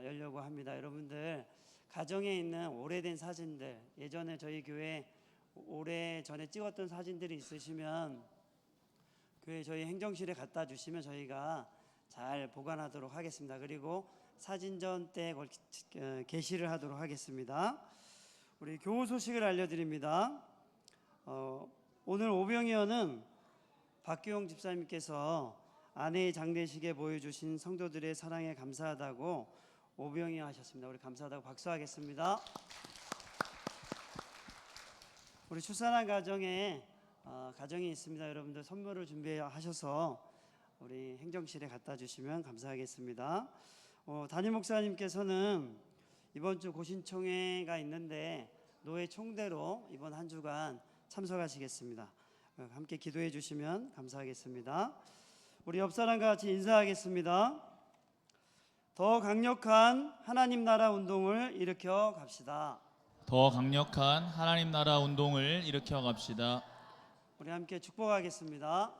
열려고 합니다. 여러분들 가정에 있는 오래된 사진들, 예전에 저희 교회 오래 전에 찍었던 사진들이 있으시면 교회 저희 행정실에 갖다 주시면 저희가 잘 보관하도록 하겠습니다. 그리고 사진전 때 게시를 하도록 하겠습니다. 우리 교우 소식을 알려드립니다. 오늘 오병이어는 박규용 집사님께서 아내의 장례식에 보여주신 성도들의 사랑에 감사하다고 오병이어 하셨습니다. 우리 감사하다고 박수하겠습니다. 우리 출산한 가정에 가정이 있습니다. 여러분들 선물을 준비하셔서 우리 행정실에 갖다 주시면 감사하겠습니다. 담임 목사님께서는 이번 주 고신총회가 있는데 노회 총대로 이번 한 주간 참석하시겠습니다. 함께 기도해 주시면 감사하겠습니다. 우리 옆 사람과 같이 인사하겠습니다. 더 강력한 하나님 나라 운동을 일으켜 갑시다. 더 강력한 하나님 나라 운동을 일으켜 갑시다. 우리 함께 축복하겠습니다.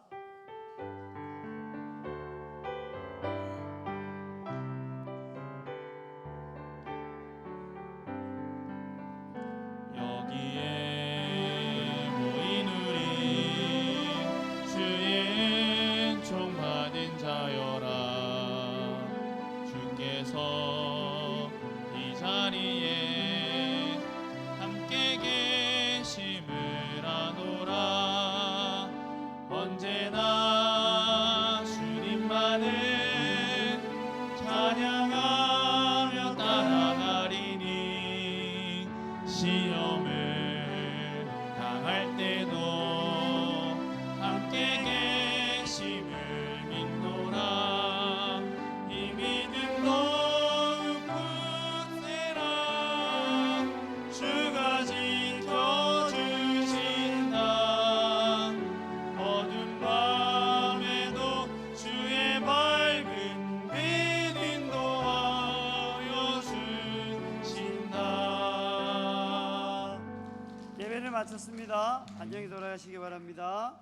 여기에 모인 우리 주의 은총 받은 자여라. 주께서 이 자리에 함께 계심을 아노라. 언제나 주님만을 찬양하며 따라가리니 시험을 당할 때도 함께 계심을 믿노라. 이 믿음 더욱 굳세라. 주가 지켜주신다. 어두운 밤에도 주의 밝은 빛 인도하여 주신다. 예배를 마쳤습니다. 안녕히 돌아가시기 바랍니다.